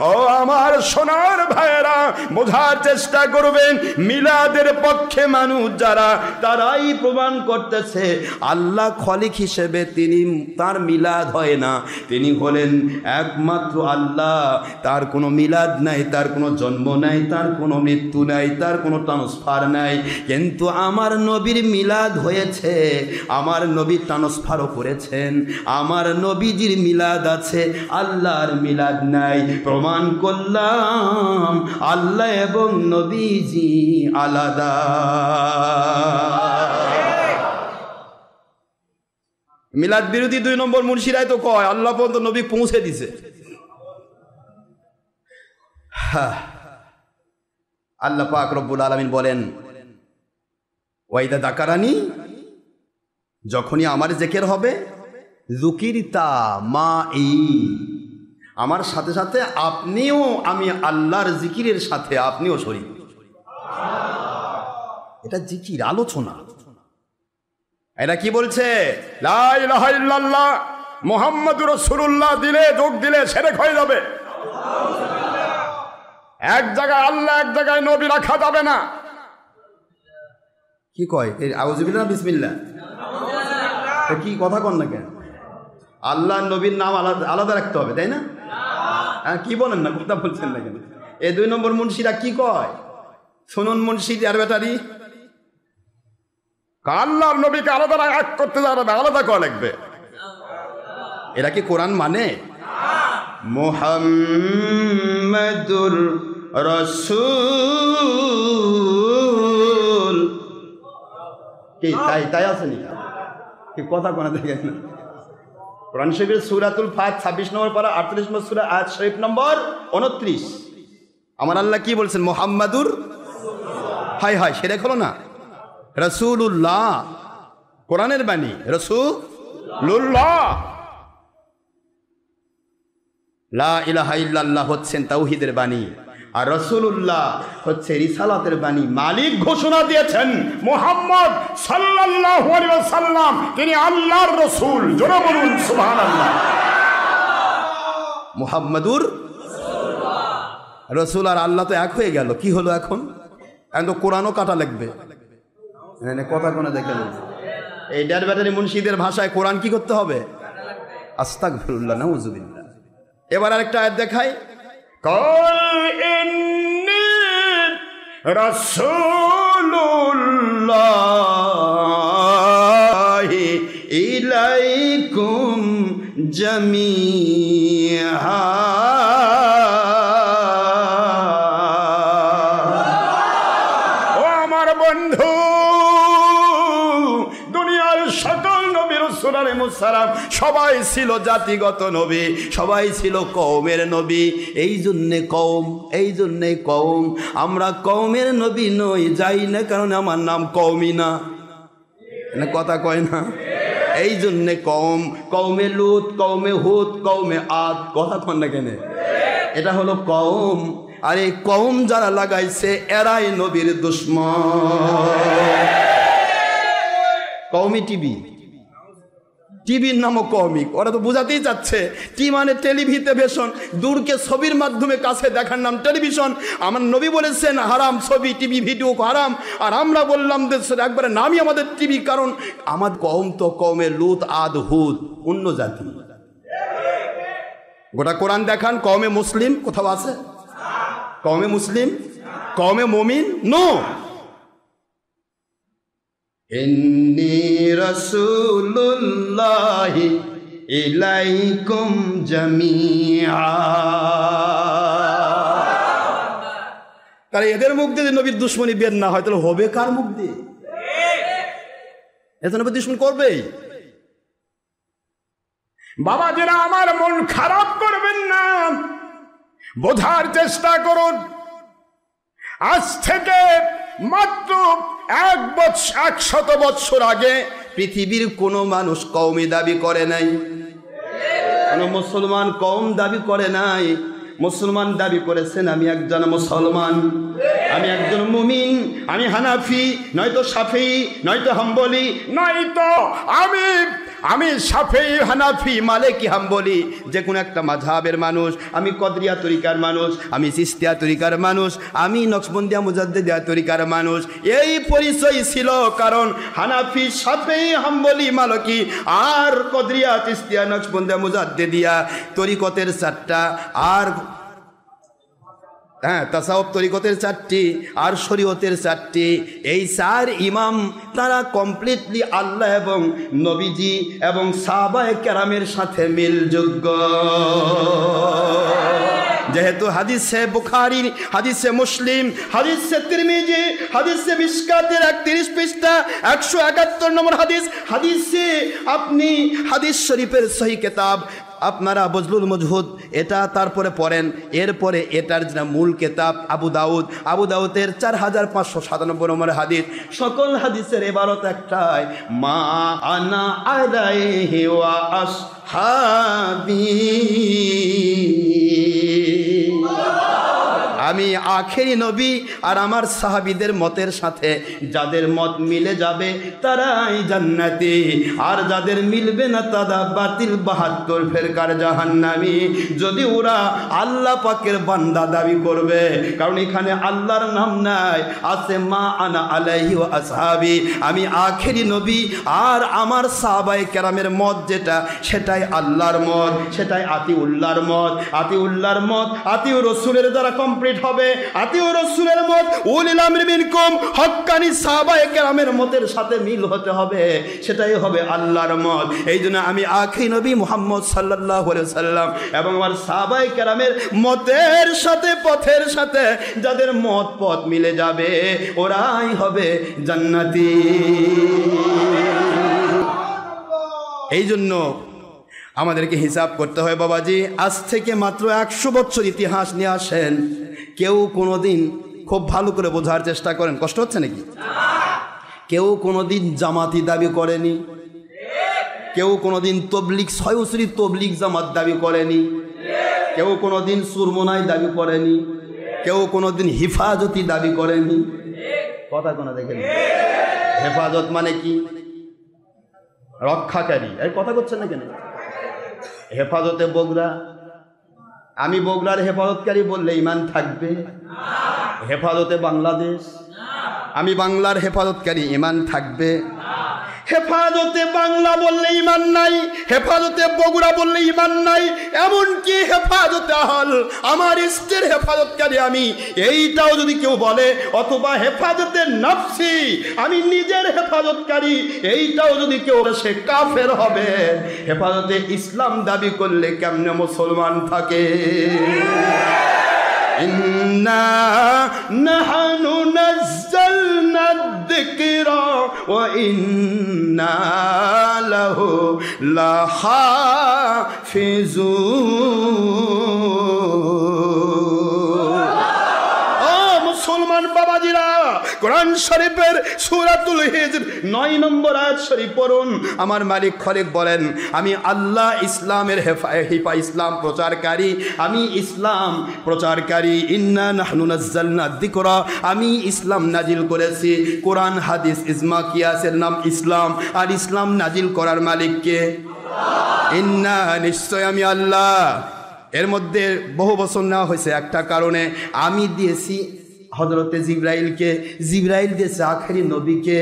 ও আমার সোনার ভাইয়েরা, বোঝার চেষ্টা করবেন। মিলাদের পক্ষে মানুষ যারা, তারাই প্রমাণ করতেছে আল্লাহ খলিক হিসেবে তিনি, তার মিলাদ হয় না, তিনি হলেন একমাত্র আল্লাহ। তার কোনো মিলাদ নাই, তার কোনো জন্ম নাই, তার কোনো মৃত্যু নাই, তার কোনো ট্রান্সফার নাই। কিন্তু আমার নবীর মিলাদ হয়েছে, আমার নবী ট্রান্সফারও করেছেন। আমার নবীজির মিলাদ আছে, আল্লাহর মিলাদ নাই। প্রমাণ করলাম আল্লাহ এবং নবীজি আলাদা। মিলাদ বিরোধী 2 নম্বর মুন্সিরাই তো কয় আল্লাহ পর্যন্ত নবী পৌঁছে দিছে। আল্লাহ পাক রব্বুল আলামিন বলেন ওয়াইদা দাকারানি, যখনই আমার জিকির হবে, যুকিরতা মাই, আমার সাথে সাথে আপনিও, আমি আল্লাহর জিকিরের সাথে আপনিও শরীক। এটা জিকির, আলোচনা। এটা কি বলছে? লা ইলাহা ইল্লাল্লাহ মুহাম্মাদুর রাসূলুল্লাহ দিলে, যোগ দিলে শিরক হয়ে যাবে। এক জায়গায় আল্লাহ, এক জায়গায় নবী রাখা যাবে না। কি কয় এই আউযুবিল্লাহ না বিসমিল্লাহ? কি কথা কন না কেন? আল্লাহ নবীর নাম আলাদা আলাদা রাখতে হবে, তাই না? হ্যাঁ, কি বলেন না, কথা বলছেন না কেন? এই 2 নম্বর মুন্সিরা কি কয় শুনুন। মুন্সি আর ব্যাটারি আল্লাহর নবীকে আলাদা এক করতে যাবে, আলাদা করা লাগবে। এরা কি কোরআন মানে? মুহাম্মাদুর রাসূল কি তাই আসেনি? কি কথা কোনা দেখেন না? কোরআন শরীফের সূরাতুল ফাত 26 নম্বর পারা 38 নম্বর সূরা আয়াত শরীফ নম্বর 29। আমার আল্লাহ কি বলছেন? মুহাম্মাদুর, হায় হায় সেটা হলো না, রাসূলুল্লাহ, কোরআনের বাণী রাসূলুল্লাহ। লা ইলাহা ইল্লাল্লাহ হচ্ছেন তাওহীদের বাণী, আর রাসূলুল্লাহ হচ্ছে রিসালাতের বাণী। মালিক ঘোষণা দিয়েছেন মুহাম্মদ সাল্লাল্লাহু আলাইহি ওয়াসাল্লাম তিনি আল্লাহর রাসূল। জোরে বলুন সুবহানাল্লাহ। মুহাম্মাদুর রাসূল আর আল্লাহ তো এক হয়ে গেল। কি হলো এখন? এখন তো কোরআনও কাটা লাগবে। কথা কোনে দেখেন, এই ডেড ব্যাটারি মুন্সিদের ভাষায় কোরআন কি করতে হবে? আস্তাগফিরুল্লাহ, নাউযুবিল্লাহ। এবার আরেকটা আয়াত দেখাই। কুল ইন্নী রাসূলুল্লাহি ইলাইকুম জামিআ। ও আমার বন্ধু, দুনিয়ার সকল নবী রাসূল আলাইহিস সালাম সবাই ছিল জাতিগত নবী, সবাই ছিল কওমের নবী। এই জন্যে কওম, আমরা কওমের নবী নই, যাই না কারণ আমার নাম কওমি না, কথা কয় না। এই জন্যে কওমে লূত, কওমে হুদ, কওমে আদ, কথা কন না কেন? এটা হলো কওম। আর এই কওম যারা লাগাইছে এরাই নবীর দুশমন। কওমি টিভির নামও কওমিক, ওরা তো বোঝাতেই চাচ্ছে টি মানে টেলিভিশন, দূরকে ছবির মাধ্যমে কাছে দেখার নাম টেলিভিশন। আমার নবী বলেছেন হারাম ছবি, টিভি, ভিডিও হারাম, আর আমরা বললাম একবারে নামই আমাদের টিভি, কারণ আমার কওম তো কওমে লূত, আদ, হুদ, অন্য জাতি। গোটা কোরআন দেখান কওমে মুসলিম কোথাও আছে? কওমে মুসলিম, কওমে মুমিন নো। ইন্নী রাসূলুল্লাহি ইলাইকুম জামিআ। তাহলে এদের মুখ দিয়ে নবীর দুশ্মনী বের না হয় তাহলে হবে কার মুখ দিয়ে? এত নবীর দুশ্মন করবেই। বাবা যারা আমার মন খারাপ করবেন না, বোঝার চেষ্টা করুন। আজ থেকে মাত্র 100 বছর আগে পৃথিবীর কোনো মানুষ কওমি দাবি করে নাই, কোনো মুসলমান কওম দাবি করে নাই। মুসলমান দাবি করেছেন আমি একজন মুসলমান, আমি একজন মুমিন, আমি হানাফি, নয়তো শাফিঈ, নয়তো হাম্বলি, নয়তো আমি শাফিঈ, হানাফি, মালিকি, হাম্বলি, যে কোনো একটা মাযহাবের মানুষ। আমি কদরিয়া তরিকার মানুষ, আমি চিশতিয়া তরিকার মানুষ, আমি নকশবন্দিয়া মুজাদ্দিদিয়া তরিকার মানুষ। এই পরিচয় ছিল, কারণ হানাফি, শাফিঈ, হাম্বলি, মালিকি আর কদরিয়া, চিশতিয়া, নকশবন্দিয়া, মুজাদ্দিদিয়া তরিকতের 4টা, আর তাসাউফ তরিকতের 4টি, আর শরীয়তের 4টি। এই 4 ইমাম তারা কমপ্লিটলি আল্লাহ এবং নবীজি এবং সাহাবায়ে কেরামের সাথে মিলযোগ্য। যেহেতু হাদিসে বুখারী, হাদিসে মুসলিম, হাদিসে তিরমিজি, হাদিসে মিশকাতের 31 পৃষ্ঠা 171 নম্বর হাদিসে আপনি হাদিস শরীফের সহিহ কিতাব আপনারা বজলুল মজহুদ এটা তারপরে পড়েন। এরপরে এটার যে মূল কিতাব আবু দাউদের 4597 নম্বর হাদিস। সকল হাদিসের ইবারত একটাই, মা আনা আলাইহি ওয়া আসহাবি। আমি আখেরি নবী আর আমার সাহাবীদের মতের সাথে যাদের মত মিলে যাবে তারাই জান্নাতি, আর যাদের মিলবে না তারা বাতিল 72 ফেরকার জাহান্নামী। যদি ওরা আল্লাহ পাকের বান্দা দাবি করবে, কারণ এখানে আল্লাহর নাম নাই, আছে মা আনা আলাইহি ওয়া আসহাবি, আমি আখেরি নবী আর আমার সাহাবায়ে কেরামের মত যেটা সেটাই আল্লাহর মত, সেটাই আতিউল্লাহর মত। আতিউল্লাহর মত আতিউর রাসূলের দ্বারা কমপ্লিট হবে। আতিউর রাসূলের মত উলিল আমরি মিনকুম হক্কানি সাহাবায়ে কেরামের মতের সাথে মিল হতে হবে, সেটাই হবে আল্লাহর মত। এই জন্য আমি আখেরি নবী মুহাম্মদ সাল্লাল্লাহু আলাইহি ওয়াসাল্লাম এবং আমার সাহাবায়ে কেরামের মতের সাথে পথের সাথে যাদের মত পথ মিলে যাবে ওরাই হবে জান্নাতি। এই জন্য আমাদেরকে হিসাব করতে হয় বাবাজি। আজ থেকে মাত্র 100 বছর ইতিহাস নিয়ে আসেন, কেউ কোনোদিন, খুব ভালো করে বোঝার চেষ্টা করেন, কষ্ট হচ্ছে নাকি? কেউ কোনোদিন জামাতি দাবি করেনি, কেউ কোনোদিন তবলিগ সয়সরি তবলিগ জামাত দাবি করেনি, কেউ কোনোদিন সুরমনাই দাবি করেনি, কেউ কোনোদিন হিফাজতি দাবি করেনি। কথা কোনো দেখেন, হেফাজত মানে কি? রক্ষাকারী। এই কথা করছেন না কেন? হেফাজতে বগুড়া, আমি বগুড়ার হেফাজতকারী বললে ইমান থাকবে? হেফাজতে বাংলাদেশ, আমি বাংলার হেফাজতকারী, ইমান থাকবে? হেফাজতে বাংলা বললে ইমান নাই, হেফাজতে বগুড়া বললে ইমান নাই, এমনকি হেফাজতে আহল আমার ইষ্টের হেফাজতকারী আমি, এইটাও যদি কেউ বলে, অথবা হেফাজতে নফসি আমি নিজের হেফাজতকারী, এইটাও যদি কেউ, সে কাফের হবে। হেফাজতে ইসলাম দাবি করলে কেমনে মুসলমান থাকে? ইন্না নাহনু নাযালনা যিকরা ওয়া ইন্না লাহু লাহাফিজুন। মুসলমান বাবাজিরা, কোরআন শরীফের সূরাতুল হিজর 9 নম্বর আয়াত শরীফ পড়ুন। আমার মালিক খলিক বলেন, আমি আল্লাহ ইসলামের ইসলাম প্রচারকারী, আমি ইসলাম প্রচারকারী। ইন্না নাহনু নাযালনা যিকরা, আমি ইসলাম নাজিল করেছি। কোরআন হাদিস ইজমা কিয়াসের নাম ইসলাম, আর ইসলাম নাজিল করার মালিক কে? ইন্না, নিশ্চয় আমি আল্লাহ। এর মধ্যে বহু বছর নেওয়া হয়েছে একটা কারণে, আমি দিয়েছি হযরতে জিবরাইলকে, জিবরাইল দিয়েছে আখেরি নবীকে।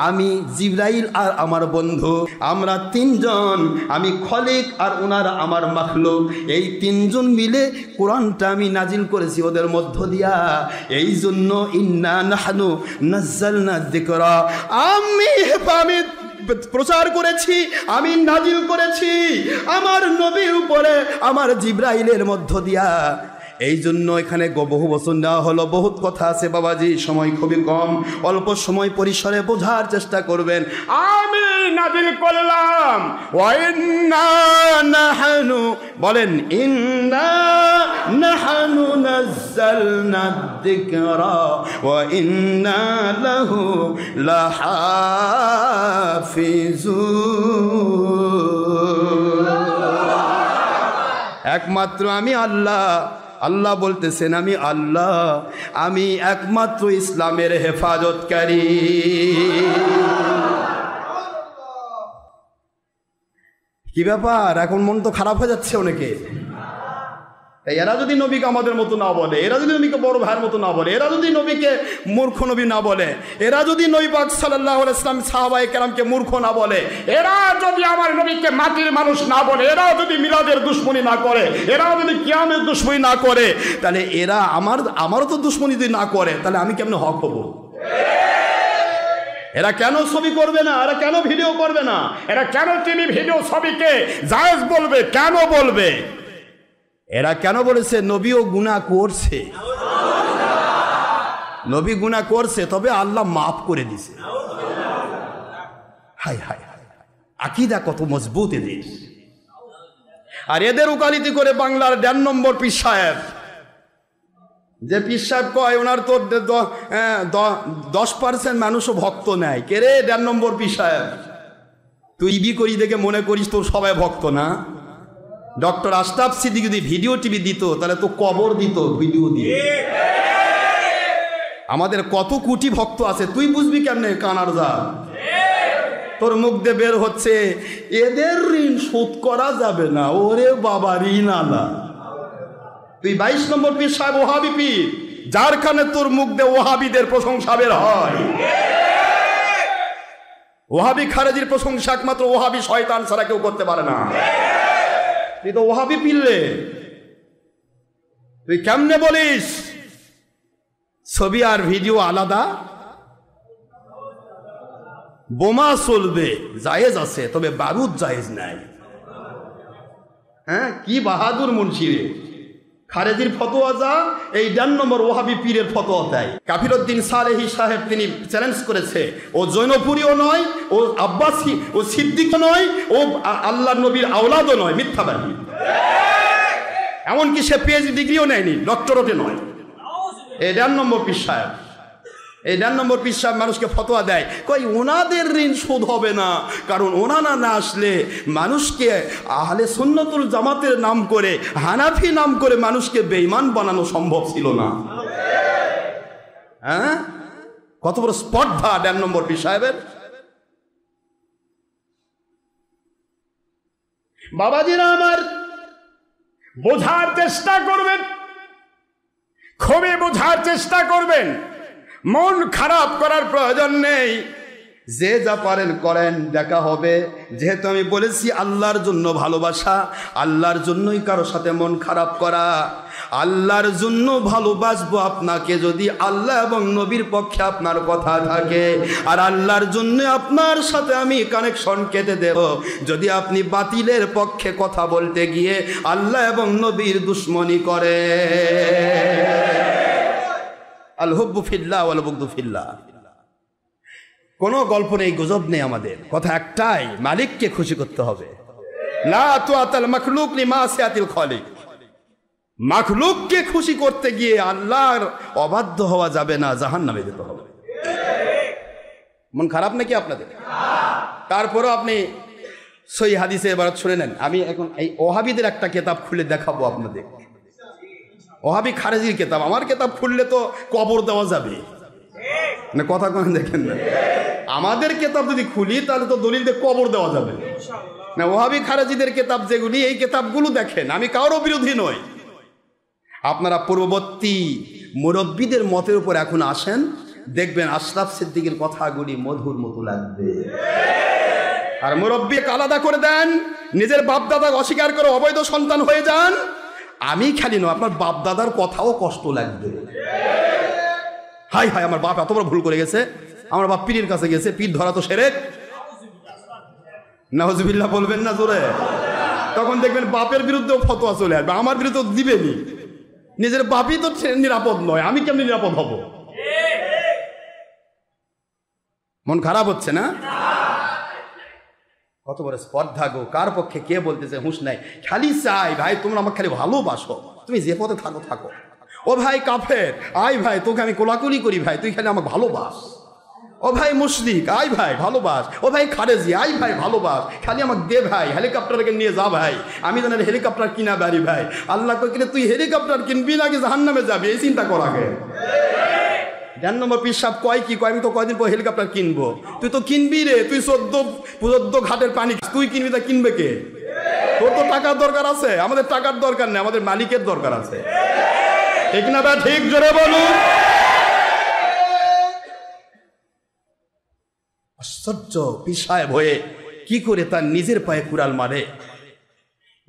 আমি জিবরাইল আর আমার বন্ধু, আমরা 3 জন, আমি খলিক আর ওনারা আমার মাখলুক, এই 3 জন মিলে কোরআনটা আমি নাজিল করেছি ওদের মধ্য দিয়া। এই জন্য ইন্না নাহনু নাযালনা যিকরা, আমি প্রচার করেছি, আমি নাজিল করেছি আমার নবীর উপরে আমার জিবরাইলের মধ্য দিয়া। এই জন্য এখানে বহু বছর নেওয়া হলো, বহুত কথা আছে বাবাজি, সময় খুবই কম, অল্প সময় পরিসরে বোঝার চেষ্টা করবেন। আমি নাজিল করলাম, ওয়া ইন্না নাহনু, বলেন ইন্না নাহনু নাযালনা যিকরা ওয়া ইন্না লাহু লাহাফিজুন। একমাত্র আমি আল্লাহ, আল্লাহ বলতেছেন আমি আল্লাহ, আমি একমাত্র ইসলামের হেফাজতকারী। কি ব্যাপার, এখন মন তো খারাপ হয়ে যাচ্ছে অনেকে। এরা যদি নবীকে আমাদের মতো না বলে, এরা যদি নবীকে বড় ভাইয়ের মতো না বলে, এরা যদি নবীকে মূর্খ নবী না বলে, এরা যদি নবী পাক সাল্লাল্লাহু আলাইহি ওয়াসাল্লাম সাহাবায়ে কেরামকে মূর্খ না বলে, এরা যদি আমার নবীকে মাটির মানুষ না বলে, এরা যদি মিলাদের দুশমনি না করে, এরা যদি কিয়ামের দুশমনি না করে, তাহলে এরা আমারও তো দুশমনি যদি না করে, তাহলে আমি কেমনে হক হব? এরা কেন ছবি করবে না? এরা কেন ভিডিও করবে না? এরা কেন টিভি ভিডিও ছবিকে জায়েজ বলবে? কেন বলবে? এরা কেন বলেছে নবীও গুনাহ করছে, নবী গুনাহ করছে, তবে আল্লাহ মাফ করে দিছে। হায় হায় হায়, আকীদা কত মজবুত এদের। আর এদের উকালতি করে বাংলার 1.5 নম্বর পীর সাহেব, যে পীর সাহেব কয় ওনার তো 10% মানুষও ভক্ত নেয়। কে রে 1.5 নম্বর পীর সাহেব? তুই ইবি করি দেখে মনে করিস তোর সবাই ভক্ত না? ডক্টর আশরাফ সিদ্দিকী যদি ভিডিও টিভি দিত তাহলে তো কবর দিত ভিডিও দিয়ে। আমাদের কত কোটি ভক্ত আছে তুই বুঝবি কেমনে কানার যা তোর মুখ দিয়ে বের হচ্ছে এদের ঋণ শোধ করা যাবে না, ওরে বাবা ঋণ আলা। তুই 22 নম্বর পীর সাহেব ওহাবি পীর, যার কারণে তোর মুখ দিয়ে ওহাবিদের প্রশংসা বের হয়। ওহাবি খারেজির প্রশংসা একমাত্র ওহাবি শয়তান ছাড়া কেউ করতে পারে না। তুই তো ওহাবি পীরলে, তুই কেমনে বলিস ছবি আর ভিডিও আলাদা? বোমা চলবে জায়েজ আছে, তবে বারুদ জায়েজ নাই। হ্যাঁ, কি বাহাদুর মুন্সি রে! খারেজির ফতোয়া যা, এই 1 নম্বর ওহাবি পীরের ফতোয়া দেয়। কাফিরউদ্দিন সালেহি সাহেব তিনি চ্যালেঞ্জ করেছে, ও জৈনপুরীও নয়, ও আব্বাসী, ও সিদ্দিক নয়, ও আল্লাহ নবীর আওলাদও নয়, মিথ্যাবাদী। এমনকি সে পিএইচডি ডিগ্রিও নেয়নি, ডক্টরেটে নয়। এই 1 নম্বর পীর সাহেব, এই 1 নম্বর পীর সাহেব মানুষকে ফতোয়া দেয়, কই ওনাদের ঋণ শোধ হবে না, কারণ ওনারা না আসলে মানুষকে আহলে সুন্নতুল জামাতের নাম করে, হানাফি নাম করে মানুষকে বেঈমান বানানো সম্ভব ছিল না। হ্যাঁ, কত বড় স্পর্ধা 1 নম্বর পীর সাহেবের। বাবাজিরা আমার, বোঝার চেষ্টা করবেন, খুবই বোঝার চেষ্টা করবেন। মন খারাপ করার প্রয়োজন নেই, যে যা পারেন করেন, দেখা হবে। যেহেতু আমি বলেছি আল্লাহর জন্য ভালোবাসা, আল্লাহর জন্যই কারো সাথে মন খারাপ করা। আল্লাহর জন্য ভালোবাসবো আপনাকে যদি আল্লাহ এবং নবীর পক্ষে আপনার কথা থাকে, আর আল্লাহর জন্য আপনার সাথে আমি কানেকশন কেটে দেব যদি আপনি বাতিলের পক্ষে কথা বলতে গিয়ে আল্লাহ এবং নবীর দুশ্মনী করে। আল হুব্বু ফিল্লাহ ওয়াল বুগদু ফিল্লাহ। কোনো গল্প নেই, গুজব নেই, আমাদের কথা একটাই, মালিককে খুশি করতে হবে। লা তুআতাল মাখলুক লিমাসিয়াতিল খালিক। মাখলুককে খুশি করতে গিয়ে আল্লাহর অবাধ্য হওয়া যাবে না, জাহান্নামে যেতে হবে। মন খারাপ নাকি আপনাদের? তারপরও আপনি সহি হাদিসে এবার শুনে নেন। আমি এখন এই ওহাবিদের একটা কিতাব খুলে দেখাবো আপনাদের, ওহাবি খারেজির কিতাব। আমার কিতাব খুললে তো কবর দেওয়া যাবে না, কথা কোন দেখেন না। আমাদের কিতাব যদি খুলি তাহলে তো দলিল দিয়ে কবর দেওয়া যাবে না। ওহাবি খারেজিদের কিতাব যেগুলি, এই কিতাবগুলো দেখেন, আমি কারো বিরোধী নই। আপনারা পূর্ববর্তী মুরব্বীদের মতের উপর এখন আসেন, দেখবেন আশরাফ সিদ্দিকের কথাগুলি মধুর মতো লাগবে। আর মুরব্বীকে আলাদা করে দেন, নিজের বাপদাদা অস্বীকার করে অবৈধ সন্তান হয়ে যান, আমি খালি নয়, আপনার বাপ দাদার কথাও কষ্ট লাগবে। হাই হাই, আমার বাপ এত বড় ভুল করে গেছে, আমার বাপ পীরের কাছে গেছে, পীর ধরা তো শিরক। নাউজুবিল্লাহ বলবেন না জোরে? তখন দেখবেন বাপের বিরুদ্ধেও ফতোয়া চলে আসবে, আমার বিরুদ্ধে দিবেনি। নিজের বাপই তো নিরাপদ নয়, আমি কেমনি নিরাপদ হব? মন খারাপ হচ্ছে না? কত বড় স্পর্ধা গো! কার পক্ষে কে বলতেছে হুঁশ নাই। খালি চাই ভাই তোমরা আমাকে খালি ভালোবাসো, তুমি যে পথে থাকো থাকো। ও ভাই কাফের, আয় ভাই তোকে আমি কোলাকুলি করি ভাই, তুই খালি আমাকে ভালোবাস। ও ভাই মুশরিক, আয় ভাই ভালোবাস। ও ভাই খারেজি, আয় ভাই ভালোবাস, খালি আমাকে দে ভাই, হেলিকপ্টারকে নিয়ে যা ভাই, আমি যেন হেলিকপ্টার কিনা বাড়ি ভাই। আল্লাহ কই তুই হেলিকপ্টার কিনবি নাকি জাহান্নামে যাবি, এই চিন্তা কর আগে। 1 নম্বর পীর সাহেব কয় কি কয়, আমি তো কয়দিন পর হেলিকপ্টার কিনবো। তুই তো কিনবি রে, তুই 14 ঘাটের পানি তুই কিনবি, তা কিনবে কে? তোর তো টাকার দরকার আছে, আমাদের টাকার দরকার নেই, আমাদের মালিকের দরকার আছে। ঠিক না ভাই? ঠিক জোরে বলুন। আশ্চর্য, পীর সাহেব হয়ে কি করে তার নিজের পায়ে কুড়াল মারে।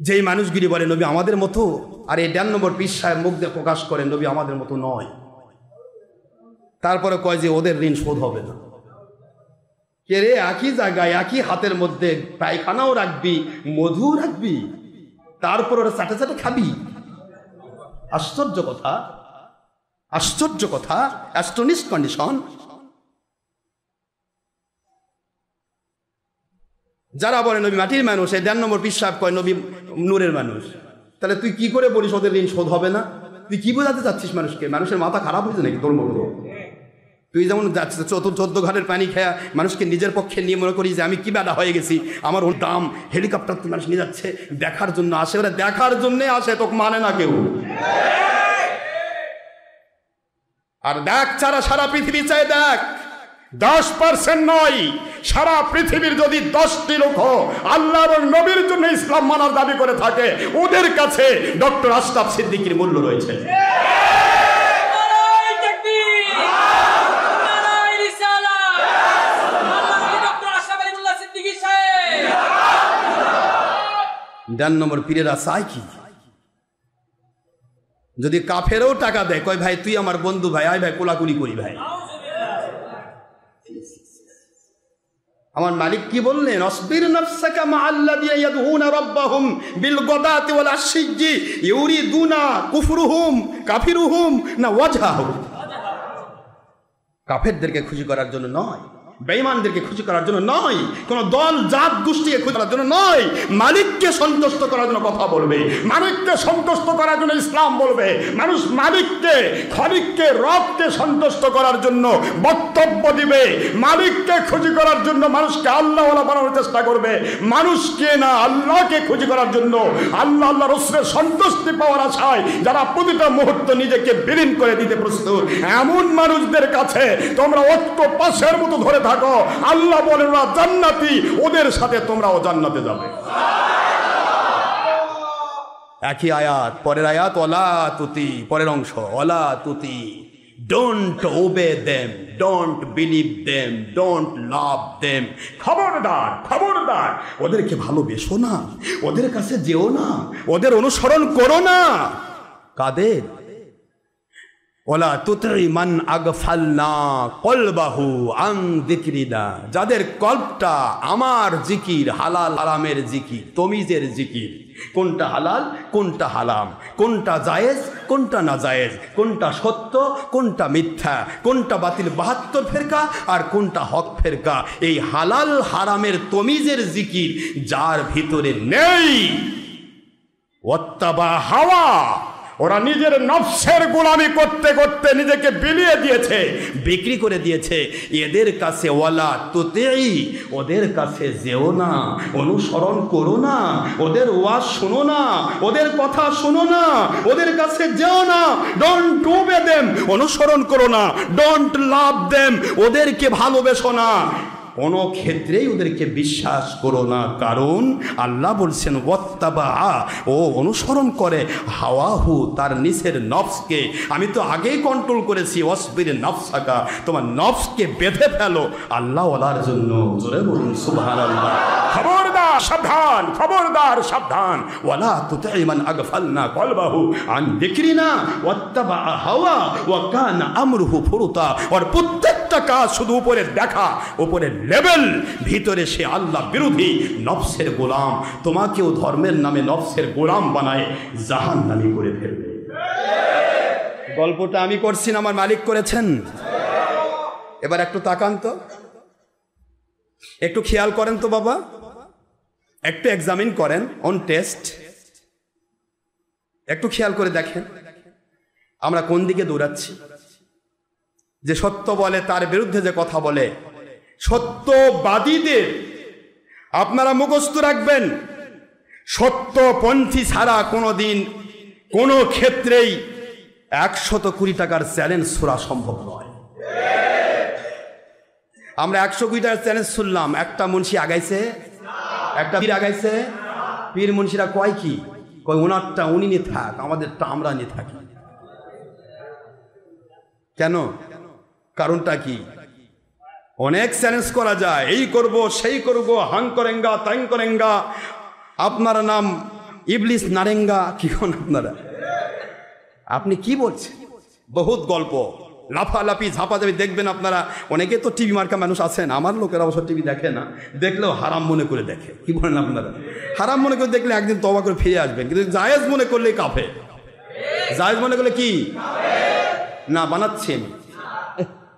যেই মানুষগুলি বলে নবী আমাদের মতো, আর এই 1 নম্বর পীর সাহেব মুখ দিয়ে প্রকাশ করে নবী আমাদের মতো নয়। তারপরে কয় যে ওদের ঋণ শোধ হবে না। কে রে, একই জায়গায় একই হাতের মধ্যে পায়খানাও রাখবি, মধু রাখবি, তারপর ওরা চাটে চাটে খাবি। আশ্চর্য কথা, আশ্চর্য কথা, অ্যাস্টনিশ কন্ডিশন। যারা বলে নবী মাটির মানুষ, এই 1 নম্বর পীর সাহেব কয় নবী নূরের মানুষ। তাহলে তুই কি করে বলিস ওদের ঋণ শোধ হবে না? তুই কি বোঝাতে চাচ্ছিস মানুষকে? মানুষের মাথা খারাপ হয়েছে নাকি তোর মতো? তুই যেমন যাচ্ছিস 14 ঘাটের পানি খেয়া মানুষকে নিজের পক্ষে নিয়ে মনে করি যে আমি কি বেলা হয়ে গেছি, আমার ওর দাম। হেলিকপ্টার তো মানুষ নিয়ে যাচ্ছে, দেখার জন্য আসে, ওরা দেখার জন্যে আসে, তোকে মানে না কেউ। আর দেখ সারা পৃথিবী চাই দেখ, 10% নয়, সারা পৃথিবীর যদি 10টি লোক আল্লাহ এবং নবীর জন্য ইসলাম মানার দাবি করে থাকে, ওদের কাছে ডক্টর আশরাফ সিদ্দিকীর মূল্য রয়েছে। দেন নম্বর পীরেরা চাই কি? যদি কাফেরও টাকা দেয়, কয় ভাই তুই আমার বন্ধু ভাই, আয় ভাই কোলাকুলি করি ভাই। আমার মালিক কি বললেন? অসবির নাফসাকা মাআল্লাযিনা ইয়াদউনা রাব্বাহুম বিল গাদাতি ওয়াল আশিয়্যি ইউরিদুনা কুফরুহুম কাফিরুহুম না ওয়াজহাহু। কাফেরদেরকে খুশি করার জন্য নয়, বেঈমানদেরকে খুশি করার জন্য নয়, কোন দল জাত গোষ্ঠীকে খুশি করার জন্য নয়, মালিককে সন্তুষ্ট করার জন্য কথা বলবে, মালিককে সন্তুষ্ট করার জন্য ইসলাম বলবে। মানুষ মালিককে, খালিককে, রবকে সন্তুষ্ট করার জন্য বক্তব্য দিবে, মালিককে খুশি করার জন্য মানুষকে আল্লাহওয়ালা বানানোর চেষ্টা করবে, মানুষকে না আল্লাহকে খুশি করার জন্য, আল্লাহ রাসূলের সন্তুষ্টি পাওয়ার আশায় যারা প্রতিটা মুহূর্ত নিজেকে বিলীন করে দিতে প্রস্তুত, এমন মানুষদের কাছে তোমরা ঐক্য পাশের মতো ধরে থাকো। আল্লাহ বলেন ওরা জান্নাতি, ওদের সাথে তোমরাও জান্নাতে যাবে। একই আয়াত, পরের আয়াত ওয়ালা তুতি, পরের অংশ ওয়ালা তুতি, don't obey them, don't believe them, don't love them. খবরদার খবরদার, ওদেরকে ভালোবেসো না, ওদের কাছে যেও না, ওদের অনুসরণ করো না। কাদের? ওয়ালা তুতি মান আগফালনা কলবাহু আন যিকরিনা, যাদের কল্পটা আমার জিকির, হালাল হারামের জিকির, তমিজের জিকির, কোনটা হালাল কোনটা হারাম, কোনটা জায়েজ কোনটা না জায়েজ, কোনটা সত্য কোনটা মিথ্যা, কোনটা বাতিল 72 ফেরকা আর কোনটা হক ফেরকা, এই হালাল হারামের তমিজের জিকির যার ভিতরে নেই, ওয়াত্তাবা হাওয়া, ওরা নিজের নফসের গোলামি করতে করতে নিজেকে বিলিয়ে দিয়েছে, বিক্রি করে দিয়েছে, এদের কাছে ওয়ালা তুতি, ওদের কাছে যেও না, অনুসরণ করো না, ওদের ওয়াজ শোনো না, ওদের কথা শোনো না, ওদের কাছে যেও না। ডোন্ট ওবে দেম, অনুসরণ করো না, ডোন্ট লাভ দেম, ওদেরকে ভালোবেসো না, কোনো ক্ষেত্রেই ওদেরকে বিশ্বাস করো না। কারণ আল্লাহ বলছেন ওয়াত্তাবা, ও অনুসরণ করে হাওয়াহু, তার নিচের নফসকে। আমি তো আগেই কন্ট্রোল করেছি, ওয়াসবির নাফসাকা, তোমার নফসকে বেঁধে ফেলো আল্লাহ ওয়ালার জন্য। জোরে বলুন সুবহানাল্লাহ। খবরদার সাবধান, খবরদার সাবধান। ওয়ালা তুতি মান আগফালনা কলবাহু আন যিকরিনা ওয়াত্তাবা হাওয়া ওয়া কানা আমরুহু ফুরুতা। আর প্রত্যেকটা কাজ শুধু উপরে দেখা, উপরে লেভেল, ভিতরে সে আল্লাহ বিরোধী নফসের গোলাম। তোমাকেও ধর্মের নামে নফসের গোলাম বানায় জাহান্নামী করে ফেলবে। গল্পটা আমি করছি না, আমার মালিক করেছেন। এবার একটু তাকান তো, একটু খেয়াল করেন তো বাবা, একটু এক্সামিন করেন অন টেস্ট, একটু খেয়াল করে দেখেন আমরা কোন দিকে দৌড়াচ্ছি। যে সত্য বলে তার বিরুদ্ধে যে কথা বলে, সত্যবাদীদের আপনারা মুখস্থ রাখবেন, সত্যপন্থী ছাড়া কোনোদিন কোনো ক্ষেত্রেই 120 টাকার চ্যালেঞ্জ ছোড়া সম্ভব নয়। আমরা 120 টাকার চ্যালেঞ্জ শুনলাম, একটা মুন্সি আগাইছে, একটা পীর আগাইছে। পীর মুন্সিরা কয় কি কয়, ওনারটা উনি নিয়ে থাক, আমাদেরটা আমরা নিয়ে থাকি। কেন? কারণটা কি? অনেক চ্যালেঞ্জ করা যায়, এই করব সেই করব, হাং করেঙ্গা তাং করেঙ্গা, আপনার নাম ইবলিস নারেঙ্গা, কি কোন আপনারা, আপনি কি বলছেন? বহুত গল্প, লাফালাফি ঝাপাঝাপি দেখবেন আপনারা। অনেকে তো টিভি মার্কা মানুষ আছেন, আমার লোকেরা অবশ্য টিভি দেখে না, দেখলেও হারাম মনে করে দেখে। কি বলেন আপনারা? হারাম মনে করে দেখলে একদিন তওবা করে ফিরে আসবেন, কিন্তু জায়েজ মনে করলে কাফে। জায়েজ মনে করলে কি না বানাচ্ছেন,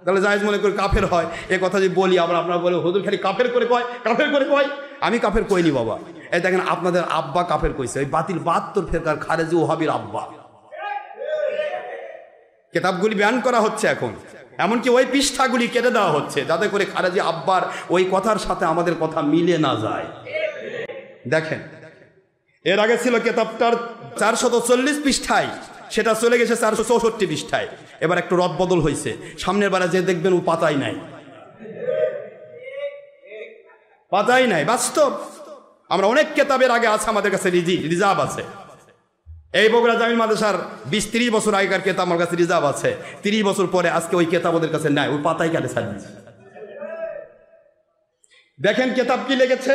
তাহলে জায়েজ মনে করে কাফের হয়। এ কথা যদি বলি আবার আপনারা বলে হুজুর খালি কাফের করে কয়, কাফের করে কয়। আমি কাফের কইনি বাবা। এই দেখেন আপনাদের আব্বা কাফের কইছে, ওই বাতিল 72 ফেরকার খারেজি ওহাবির আব্বা। কিতাবগুলি বয়ান করা হচ্ছে এখন, এমনকি ওই পৃষ্ঠাগুলি কেটে দেওয়া হচ্ছে যাতে করে খারেজি আব্বার ওই কথার সাথে আমাদের কথা মিলে না যায়। দেখেন, এর আগে ছিল কিতাবটার 440 পৃষ্ঠায় সেটা চলে গেছে 464 পৃষ্ঠায়। এবার একটু রদবদল হয়েছে, সামনের বারে যে দেখবেন ও পাতাই নাই, পাতাই নাই। বাস্তব, আমরা অনেক কেতাবের আগে আছে, আমাদের কাছে রিজার্ভ আছে। এই বগুড়া জামিল মাদ্রাসার 20-30 বছর আগেকার কেতাব আমার কাছে রিজার্ভ আছে। 30 বছর পরে আজকে ওই কেতাব ওদের কাছে নাই, ওই পাতাই কাটে ছাড়িয়েছে। দেখেন কেতাব কি লেগেছে,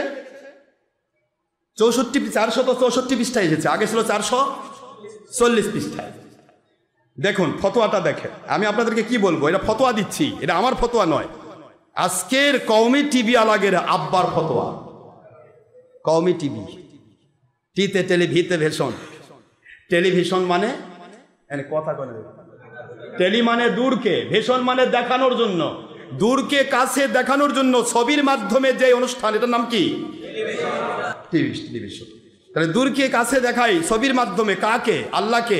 464 পৃষ্ঠায় এসেছে, আগে ছিল 440 পৃষ্ঠায়। দেখুন ফতোয়াটা দেখেন, আমি আপনাদেরকে কি বলবো, এটা ফতোয়া দিচ্ছি, এটা আমার ফতোয়া নয়, আজকের কওমি টিভি আলাগের আব্বার ফতোয়া। কওমি টিভি, টিতে টেলিভিতে ভেষণ, টেলিভিশন মানে কথা বলে, টেলি মানে দূরকে, ভেষণ মানে দেখানোর জন্য, দূরকে কাছে দেখানোর জন্য ছবির মাধ্যমে যে অনুষ্ঠান, এটার নাম কি? টেলিভিশন। তাহলে দূরকে কাছে দেখাই ছবির মাধ্যমে, কাকে? আল্লাহকে,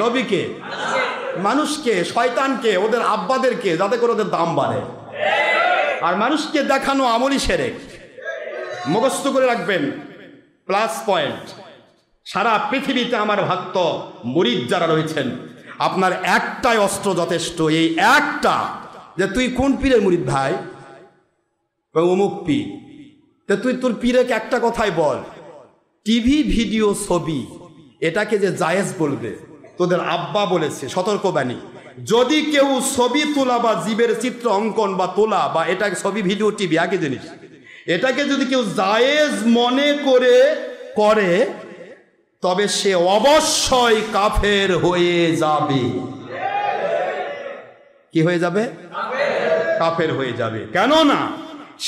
নবীকে, মানুষকে, শয়তানকে, ওদের আব্বাদেরকে, যাতে করে ওদের দাম বাড়ে। আর মানুষকে দেখানো আমলি শিরক। মুখস্থ করে রাখবেন, প্লাস পয়েন্ট। সারা পৃথিবীতে আমার ভক্ত মুরিদ যারা রয়েছেন, আপনার একটাই অস্ত্র যথেষ্ট, এই একটা, যে তুই কোন পীরের মুরিদ ভাই? অমুক পীর। তা তুই তোর পীরকে একটা কথাই বল, টিভি ভিডিও ছবি এটাকে যে জায়েজ বলবে, তোদের আব্বা বলেছে, সতর্কবাণী। যদি কেউ ছবি তোলা বা জীবের চিত্র অঙ্কন বা তোলা বা এটা ছবি ভিডিও টিভি, আগে জিনিস, এটাকে যদি কেউ জায়েজ মনে করে তবে সে অবশ্যই কাফের হয়ে যাবে। কি হয়ে যাবে? কাফের হয়ে যাবে। কেননা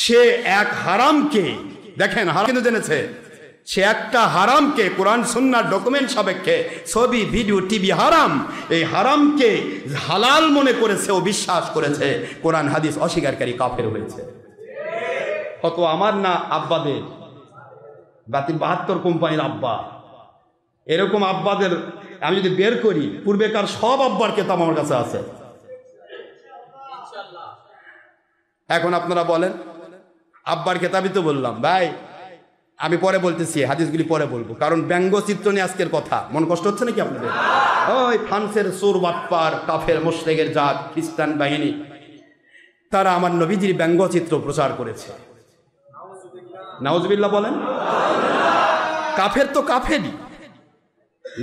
সে এক হারামকে, দেখেন হারাম কিন্তু জেনেছে, সে একটা হারামকে, কোরআন সুন্নাহর ডকুমেন্ট সাপেক্ষে ছবি ভিডিও টিভি হারাম, এই হারামকে হালাল মনে করেছে ও বিশ্বাস করেছে, কোরআন হাদিস অস্বীকারী কাফের হয়েছে। কত আমার না আব্বাদের, 72 কোম্পানির আব্বা, এরকম আব্বাদের আমি যদি বের করি, পূর্বেকার সব আব্বার কেতাব আমার কাছে আছে। এখন আপনারা বলেন, আব্বার কেতাবই তো বললাম ভাই, আমি পরে বলতেছি, হাদিসগুলি পরে বলবো, কারণ ব্যঙ্গচিত্র নিয়ে আজকের কথা। মন কষ্ট হচ্ছে নাকি আপনাদের? ওই ফ্রান্সের চোর বাটপার কাফের মুশরিকের জাত খ্রিস্টান বাহিনী, তারা আমার নবীজির ব্যঙ্গচিত্র প্রচার করেছে। নাউজুবিল্লাহ বলেন। কাফের তো কাফেরই।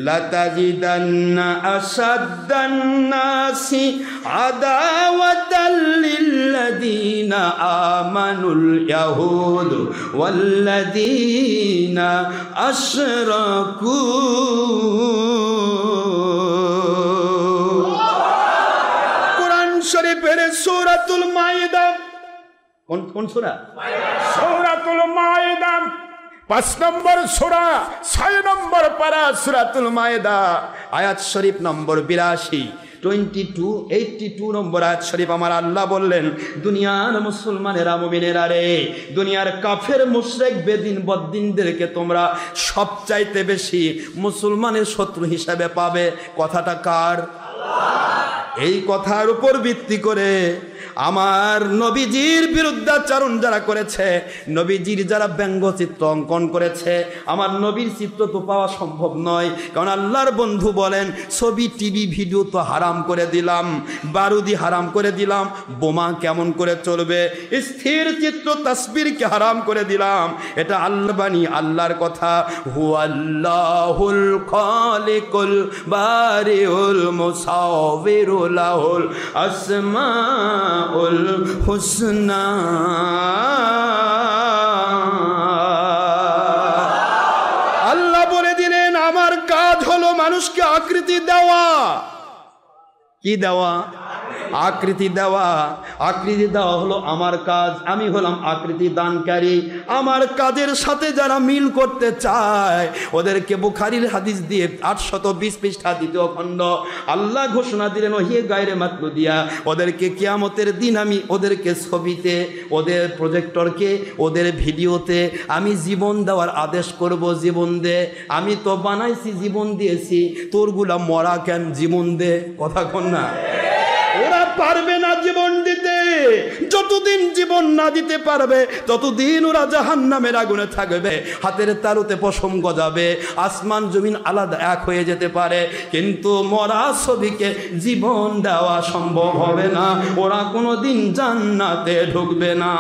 লাতাজিদান্না আসাদ্দান নাসি আদাওয়াতাল লিল্লাযীনা আমানুল ইয়াহুদ ওয়াল্লাযীনা আশরাকু। কোরআন শরীফের সূরাতুল মাইদা, কোন সূরা? সূরাতুল মাইদা 5 নম্বর সূরা, 6 নম্বর পারা, সূরাতুল মাইদা, আয়াত শরীফ নম্বর 82, 82 নম্বর আয়াত শরীফ। আমার আল্লাহ বললেন, দুনিয়ার মুসলমানেরা, মুমিনেরা রে, দুনিয়ার কাফের মুশরিক বেদিন বদ্দিনদেরকে তোমরা সবচাইতে বেশি মুসলমানের শত্রু হিসাবে পাবে। কথাটা কার? এই কথার উপর ভিত্তি করে আমার নবীজির বিরুদ্ধাচরণ যারা করেছে, নবীজির যারা ব্যঙ্গচিত্র অঙ্কন করেছে, আমার নবীর চিত্র তো পাওয়া সম্ভব নয়। কারণ আল্লাহর বন্ধু বলেন, ছবি টিভি ভিডিও তো হারাম করে দিলাম, বারুদি হারাম করে দিলাম, বোমা কেমন করে চলবে, স্থির চিত্র তাসবিরকে হারাম করে দিলাম। এটা আল্লাহ বাণী, আল্লাহর কথা। হুয়াল্লাহুল খালিকুল বারিউল মুসাওবিরু লাহুল আসমাউল হুসনা। আল্লাহ বলে দিলেন, আমার কাজ হলো মানুষকে আকৃতি দেওয়া। কি দেওয়া? আকৃতি দেওয়া। আকৃতি দেওয়া হলো আমার কাজ, আমি হলাম আকৃতি দানকারী। আমার কাজের সাথে যারা মিল করতে চায়, ওদেরকে বুখারীর হাদিস দিয়ে 820 পৃষ্ঠা 2য় খণ্ড আল্লাহ ঘোষণা দিলেন, ওহিয়ে গায়রে মাতলুদিয়া, ওদেরকে কিয়ামতের দিন আমি ওদেরকে ছবিতে, ওদের প্রজেক্টরকে, ওদের ভিডিওতে আমি জীবন দেওয়ার আদেশ করব। জীবন দে, আমি তো বানাইছি, জীবন দিয়েছি, তোরগুলা মরা কেন, জীবন দে। কথা কন না? ওরা পারবে না জীবন দিতে। যতদিন জীবন না দিতে পারবে ততদিন ওরা জাহান্নামের আগুনে থাকবে। হাতের তালুতে পশম গজাবে, আসমান জমিন আলাদা এক হয়ে যেতে পারে, কিন্তু মরা ছবিকে জীবন দেওয়া সম্ভব হবে না। ওরা কোনোদিন জান্নাতে ঢুকবে না।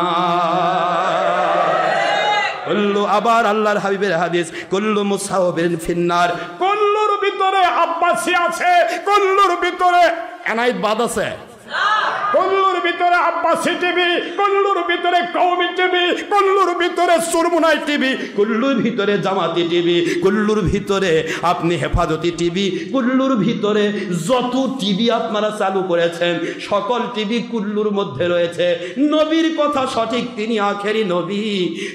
আবার আল্লাহর হাবিবের হাদিস, কুল্লু মুসাওবিন ফিন্নার, কুল্লুর ভিতরে আব্বাসী আছে, কুল্লুর ভিতরে এনায়েত বাদ আছে, কুল্লুর ভিতরে আব্বাসী টিভি, কুল্লুর ভিতরে কওমি টিভি, কুল্লুর ভিতরে সুরমুনাই টিভি, কুল্লুর ভিতরে জামাতি টিভি, কুল্লুর ভিতরে আপনি হেফাজতি টিভি, কুল্লুর ভিতরে যত টিভি আপনারা চালু করেছেন সকল টিভি কুল্লুর মধ্যে রয়েছে। নবীর কথা সঠিক, তিনি আখেরি নবী।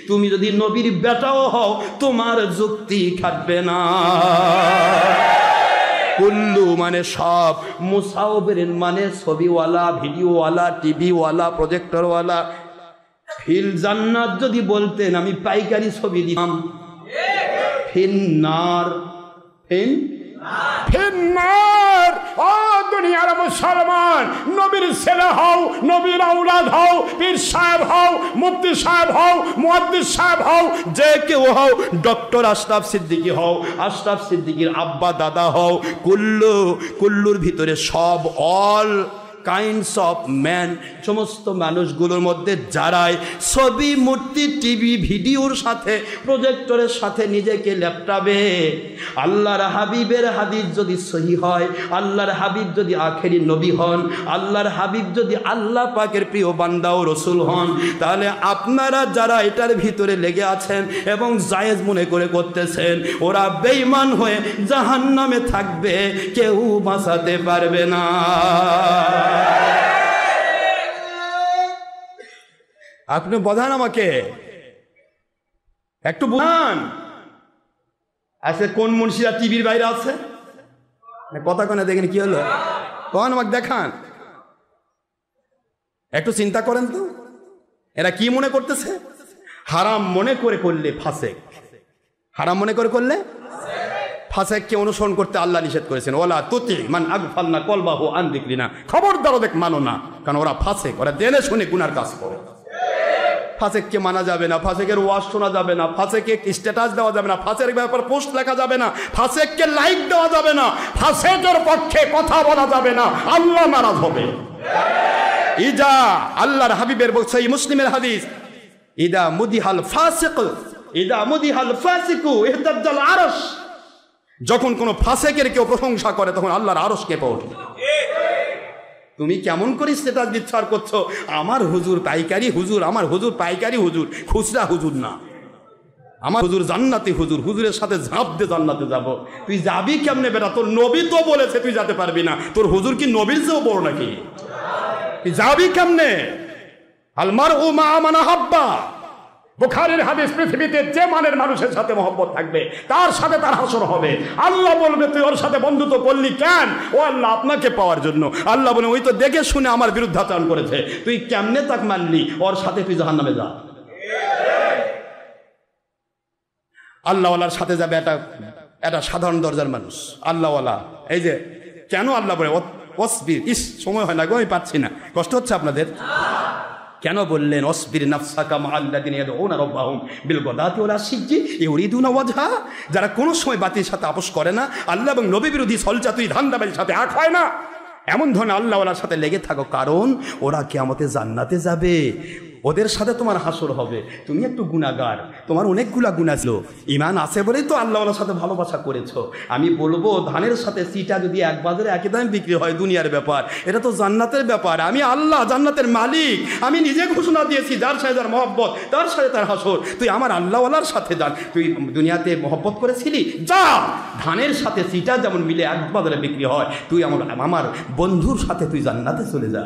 তুমি যদি নবীর বেটাও হও তোমার যুক্তি খাটবে না। কুল্লু মানে সব, মুসাওবিরিন মানে ছবিওয়ালা, ভিডিওওয়ালা, টিভিওয়ালা, প্রজেক্টরওয়ালা। ফিল জান্নাত যদি বলতেন আমি পাইকারি ছবি দিতাম। ফিন্নার, ফিন্নার। ও দুনিয়ার মুসলমান, নবীর ছেলে হও, নবীর আওলাদ হও, পীর সাহেব হও, মুফতি সাহেব হও, মুহাদ্দিস সাহেব হও, যে কেউ হও, ডক্টর আশরাফ সিদ্দিকী হও, আশরাফ সিদ্দিকীর আব্বা দাদা হও, কুল্লুর ভিতরে সব, অল কাইন্ডস অফ ম্যান, সমস্ত মানুষগুলোর মধ্যে যারাই ছবি, মূর্তি, টিভি, ভিডিওর সাথে, প্রজেক্টরের সাথে নিজেকে ল্যাপটপে, আল্লাহর হাবিবের হাদিস যদি সহি হয়, আল্লাহর হাবিব যদি আখেরি নবী হন, আল্লাহর হাবিব যদি আল্লাহ পাকের প্রিয় বান্দা ও রসুল হন, তাহলে আপনারা যারা এটার ভিতরে লেগে আছেন এবং জায়েজ মনে করে করতেছেন, ওরা বেঈমান হয়ে জাহান্নামে থাকবে, কেউ বাঁচাতে পারবে না। আপনি বোঝান আমাকে, একটু বোঝান। আজকে কোন মুন্সিরা টিভির বাইরে আছে? কথা কোনে দেখেন কি হলো, কখন আমাকে দেখান, একটু চিন্তা করেন তো। এরা কি মনে করতেছে? হারাম মনে করে করলে ফাসেক, হারাম মনে করে করলে ফাসেককে অনুসরণ করতে আল্লাহ নিষেধ করেছেন। ওলা তুতি মান আগফালনা কলবাহু আন যিকরিনা, খবরদার ওদের মানো না, কারণ ওরা ফাসেক, ওরা জেনে শুনে গুনার কাজ করে। ফাসেককে মানা যাবে না, ফাসেকের ওয়াজ শোনা যাবে না, ফাসেকে স্ট্যাটাস দেওয়া যাবে না, ফাসেকের ব্যাপারে পোস্ট লেখা যাবে না, ফাসেককে লাইক দেওয়া যাবে না, ফাসেকের পক্ষে কথা বলা যাবে না, আল্লাহ নারাজ হবে। ইজা, আল্লাহর হাবিবের সহিহ মুসলিমের হাদিস, ইদা মুদিহাল ফাসিক, ইদা মুদিহাল ফাসিকু ইহতাজ্জাল আরশ, যখন কোনো ফাসেকের কেউ প্রশংসা করে তখন আল্লাহর আরশ কেঁপে ওঠে। তুমি কেমন করে স্ট্যাটাস দিচ্ছ আর করছো আমার হুজুর পাইকারি হুজুর, আমার হুজুর পাইকারি হুজুর, খুচরা হুজুর না, আমার হুজুর জান্নাতি হুজুর, হুজুরের সাথে ঝাঁপ দিয়ে জান্নাতে যাব। তুই যাবি কেমনে বেটা? তোর নবী তো বলেছে তুই যেতে পারবি না, তোর হুজুর কি নবীর চেয়েও বড় নাকি? তুই যাবি কেমনে? আলমার ও মা মানা হাব্বা, বুখারীর হাদিস, পৃথিবীতে যে মানের মানুষের সাথে মহব্বত থাকবে তার সাথে তার হাসর হবে। আল্লাহ বলবে তুই ওর সাথে বন্ধুত্ব করলি কেন? ও আল্লাহ আপনাকে পাওয়ার জন্য। আল্লাহ বলে ওই তো দেখে শুনে আমার বিরুদ্ধাচরণ করেছে, তুই কেমনে তাক মানলি? ওর সাথে তুই জাহান্নামে যা। আল্লাহওয়ালার সাথে যাবে এটা সাধারণ দরজার মানুষ, আল্লাহওয়ালা। এই যে কেন আল্লাহ বলে অসবির, ইস সময় হয় না গো, আমি পাচ্ছি না, কষ্ট হচ্ছে আপনাদের। কেন বললেন অসবির নাফসাকা মাআল্লাযিনা ইয়াদউনা রাব্বাহুম বিল গাদাতি ওয়াল আশিয়্যি ইউরিদুনা ওয়াজহা, যারা কোনো সময় বাতির সাথে আপোষ করে না, আল্লাহ এবং নবী বিরোধী ছলচাতুরি ধান্দাবাজির সাথে এক হয় না, এমন ধরনের আল্লাহওয়ালার সাথে লেগে থাকো, কারণ ওরা কিয়ামতে জান্নাতে যাবে, ওদের সাথে তোমার হাসর হবে। তুমি একটু গুনাহগার, তোমার অনেকগুলা গুনাহ ছিল, ঈমান আছে বলেই তো আল্লাহওয়ালার সাথে ভালোবাসা করেছো। আমি বলবো ধানের সাথে সিটা যদি এক বাজারে একই দামে বিক্রি হয়, দুনিয়ার ব্যাপার, এটা তো জান্নাতের ব্যাপার। আমি আল্লাহ জান্নাতের মালিক, আমি নিজে ঘোষণা দিয়েছি যার সাথে যার মহব্বত তার সাথে তার হাসর। তুই আমার আল্লাহওয়ালার সাথে যান, তুই দুনিয়াতে মহব্বত করেছিলি, যা ধানের সাথে সিটা যেমন মিলে এক বাজারে বিক্রি হয়, তুই আমার বন্ধুর সাথে তুই জান্নাতে চলে যা,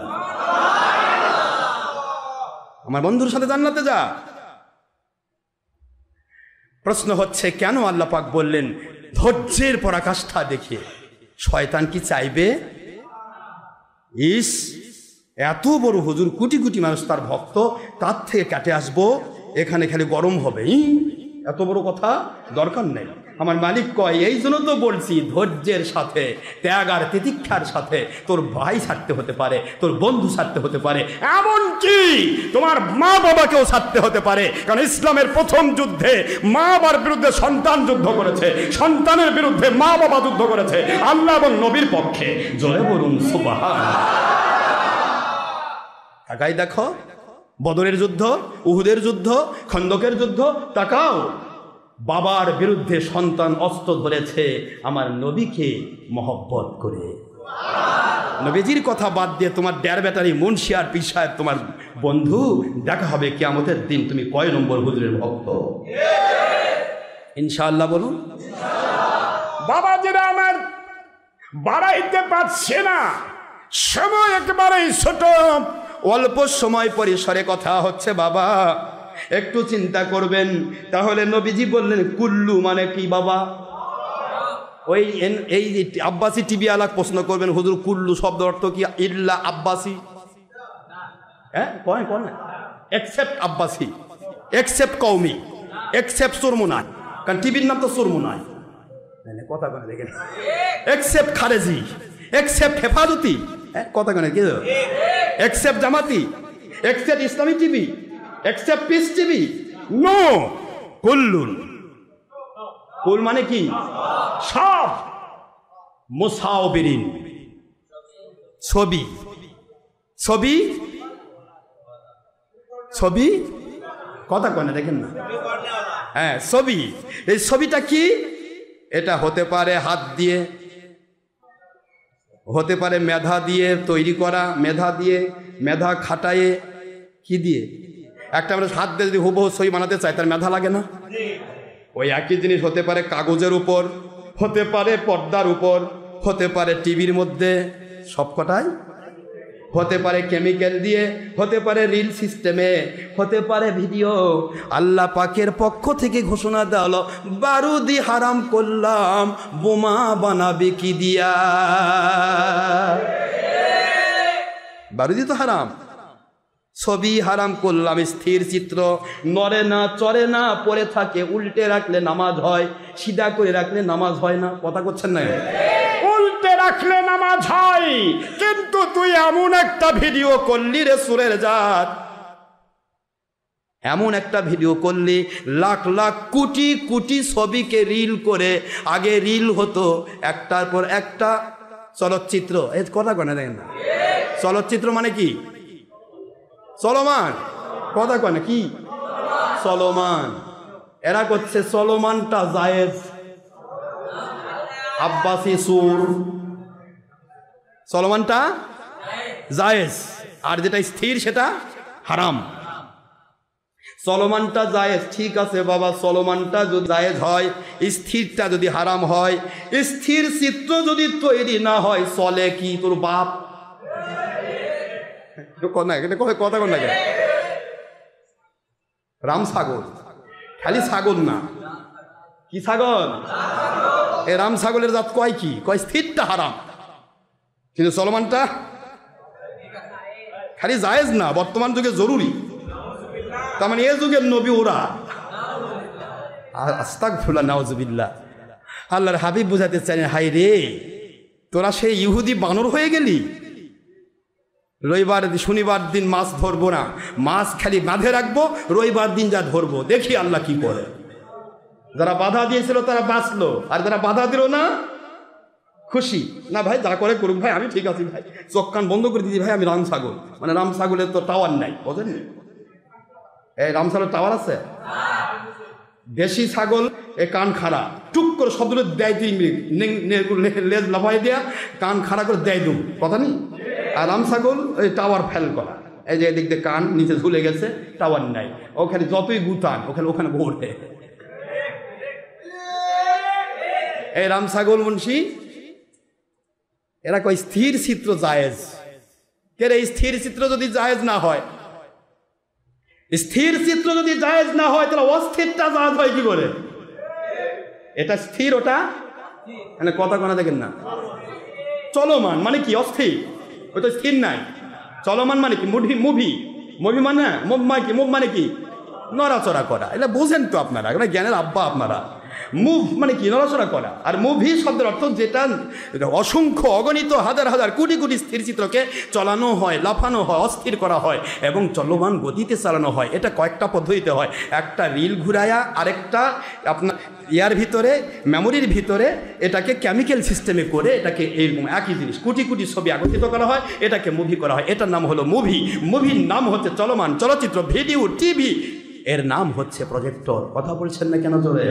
আমার বন্ধুর সাথে জান্নাতে যা। প্রশ্ন হচ্ছে কেন আল্লাহ পাক বললেন ধৈর্যের পরাকাষ্ঠা দেখিয়ে? শয়তান কি চাইবে ইস এত বড় হুজুর, কোটি কোটি মানুষ তার ভক্ত, তার থেকে কাটে আসবো, এখানে খালি গরম হবে, এত বড় কথা দরকার নেই। আমার মালিক কয়, এই জন্য তো বলছি ধৈর্যের সাথে, ত্যাগ আর তিতিক্ষার সাথে তোর ভাই ছাড়তে হতে পারে, তোর বন্ধু ছাড়তে হতে পারে, এমনকি তোমার মা বাবাকেও ছাড়তে হতে পারে। কারণ ইসলামের প্রথম যুদ্ধে মা বাবার বিরুদ্ধে সন্তান যুদ্ধ করেছে, সন্তানের বিরুদ্ধে মা বাবা যুদ্ধ করেছে আল্লাহ এবং নবীর পক্ষে। জোরে বলুন সুবহানাল্লাহ। তাকাই দেখো, বদরের যুদ্ধ, উহুদের যুদ্ধ, খন্দকের যুদ্ধ, তাকাও, বাবার বিরুদ্ধে সন্তান অস্ত্র ধরেছে আমার নবীকে মহব্বত করে। নবীজির কথা বাদ দিয়ে তোমার ডের ব্যাটারি মুন্সি আর পীর সাহেব তোমার বন্ধু, দেখা হবে কিয়ামতের দিন তুমি কয় নম্বর হুজুরের ভক্ত। ইনশাআল্লাহ বলুন। বাবাজিরা আমার বাড়াইতে পারছে না, সময় একেবারেই ছোট, অল্প সময় পরিসরে কথা হচ্ছে। বাবা একটু চিন্তা করবেন। তাহলে নবীজি বললেন কুল্লু মানে কি বাবা? ওই এই আব্বাসি টিভি আলাক প্রশ্ন করবেন, হুজুর কুল্লু শব্দ অর্থ কি? ইল্লা আব্বাসি, হ্যাঁ কয় কয় না, এক্সেপ্ট আব্বাসি, এক্সেপ্ট কওমি, এক্সেপ্ট সুরমুনাই, কারণ টিভির নাম তো সুরমুনাই। কথা কেন দেখেন, এক্সেপ্ট খারেজি, এক্সেপ্ট হেফাজতি, কথা কেন কি, এক্সেপ্ট জামাতি, except Islami TV, except peace TV, no, কুল্লুন। কুল মানে কি? সব। মুসাওবিরিন, ছবি, ছবি, ছবি, কথা কয় না দেখেন না, হ্যাঁ ছবি। এই ছবিটা কি? এটা হতে পারে হাত দিয়ে, হতে পারে মেধা দিয়ে তৈরি করা, মেধা দিয়ে, মেধা খাটায়ে, কি দিয়ে? একটা মানুষ হাত দিয়ে যদি হুবহু ছবি বানাতে চায় তার মেধা লাগে না? ওই একই জিনিস হতে পারে কাগজের উপর, হতে পারে পর্দার উপর, হতে পারে টিভির মধ্যে, সবকটাই হতে পারে কেমিক্যাল দিয়ে, হতে পারে রিল সিস্টেমে, হতে পারে ভিডিও। আল্লাহ পাকের পক্ষ থেকে ঘোষণা দেওয়া হলো বারুদি হারাম করলাম, বোমা বানাবে কি দিয়া? বারুদি তো হারাম, ছবি হারাম করলাম, স্থির চিত্র, নড়ে না চড়ে না, পড়ে থাকে, উল্টে রাখলে নামাজ হয়, সিধা করে রাখলে নামাজ হয় না। কথা করছেন না? উল্টে রাখলে নামাজ হয়, কিন্তু তুই এমন একটা ভিডিও করলি রে সুরের জাত, এমন একটা ভিডিও করলি, লাখ লাখ কোটি কোটি ছবিকে রিল করে, আগে রিল হতো একটার পর একটা চলচ্চিত্র। এই কথা কয় না দেখেন না, চলচ্চিত্র মানে কি? চলমান, কথা কয় না কি? চলমান। এরা করছে চলমানটা জায়েজ, আব্বাসি সুর, চলমানটা জায়েজ, আর যেটা স্থির সেটা হারাম। চলমানটা জায়েজ, ঠিক আছে বাবা, চলমানটা যদি জায়েজ হয়, স্থিরটা যদি হারাম হয়, স্থির চিত্র যদি তৈরি না হয়, চলে কি তোর বাপ? কথা কন না, রাম ছাগল, খালি ছাগল না, কি ছাগল? এই রাম ছাগলের জাত কয় কি? কয় স্থিরটা হারাম, কিন্তু চলমানটা খালি জায়েজ না, বর্তমান যুগে জরুরি। তার মানে এ যুগের নবী ওরা। আস্তাগফিরুল্লাহ, নাউজুবিল্লাহ। আল্লাহর হাবিব বুঝাতে চান, হাই রে তোরা সেই ইহুদি বানর হয়ে গেলি। রবিবার শনিবার দিন মাছ ধরবো না, মাছ খালি বাঁধে রাখবো, রবিবার দিন যা ধরবো, দেখি আল্লাহ কি করে। যারা বাধা দিয়েছিল তারা বাঁচলো, আর যারা বাধা দিল না খুশি। না ভাই যা করে করুক ভাই, আমি ঠিক আছি ভাই, চোখ কান বন্ধ করে দিদি ভাই, আমি রাম ছাগল। মানে রাম ছাগলের তো টাওয়ার নাই, বোঝেন? এই রাম ছাগলের টাওয়ার আছে? দেশি ছাগল এ কান খাড়া, টুক করে শব্দ দেয়, লেজ লাফাই দেয়া কান খাড়া করে দেয় দুম, কথা নেই। আর রাম ছাগল ওই টাওয়ার ফেল করা, এই যে এদিক দিয়ে কান নিচে ঝুলে গেছে, টাওয়ার নাই, ওখানে যতই গুতান ওখানে ওখানে ঘোরে। এই রাম ছাগল মুন্সি এরা কয় স্থির চিত্র জায়েজ। কে রে, স্থির চিত্র যদি জায়েজ না হয়, স্থির চিত্র যদি জায়েজ না হয়, তাহলে অস্থিরটা জায়েজ হয় কি করে? এটা স্থির, ওটা মানে কথা কোনা দেখেন না। চলমান মানে কি? অস্থির, ওই তো স্থির নাই। চলমান মানে কি? মুভি, মুভি, মুভি মানে মুভ মানে কি? মুভ মানে কি? নড়াচড়া করা, এটা বোঝেন তো আপনারা, এটা জ্ঞানের আব্বা আপনারা। মুভ মানে কি? নড়াচড়া করা। আর মুভি শব্দের অর্থ যেটা অসংখ্য অগণিত হাজার হাজার কোটি কোটি স্থির চিত্রকে চলানো হয়, লাফানো হয়, অস্থির করা হয় এবং চলমান গতিতে চালানো হয়। এটা কয়েকটা পদ্ধতিতে হয়। একটা রিল ঘুরায়া, আরেকটা আপনার ইয়ার ভিতরে, মেমোরির ভিতরে এটাকে কেমিক্যাল সিস্টেমে করে এটাকে এইরকম একই জিনিস কোটি কোটি ছবি একত্রিত করা হয়, এটাকে মুভি করা হয়। এটার নাম হলো মুভি। মুভির নাম হচ্ছে চলমান চলচ্চিত্র, ভিডিও, টিভি। এর নাম হচ্ছে প্রজেক্টর। কথা বলছেন না কেন জোরে?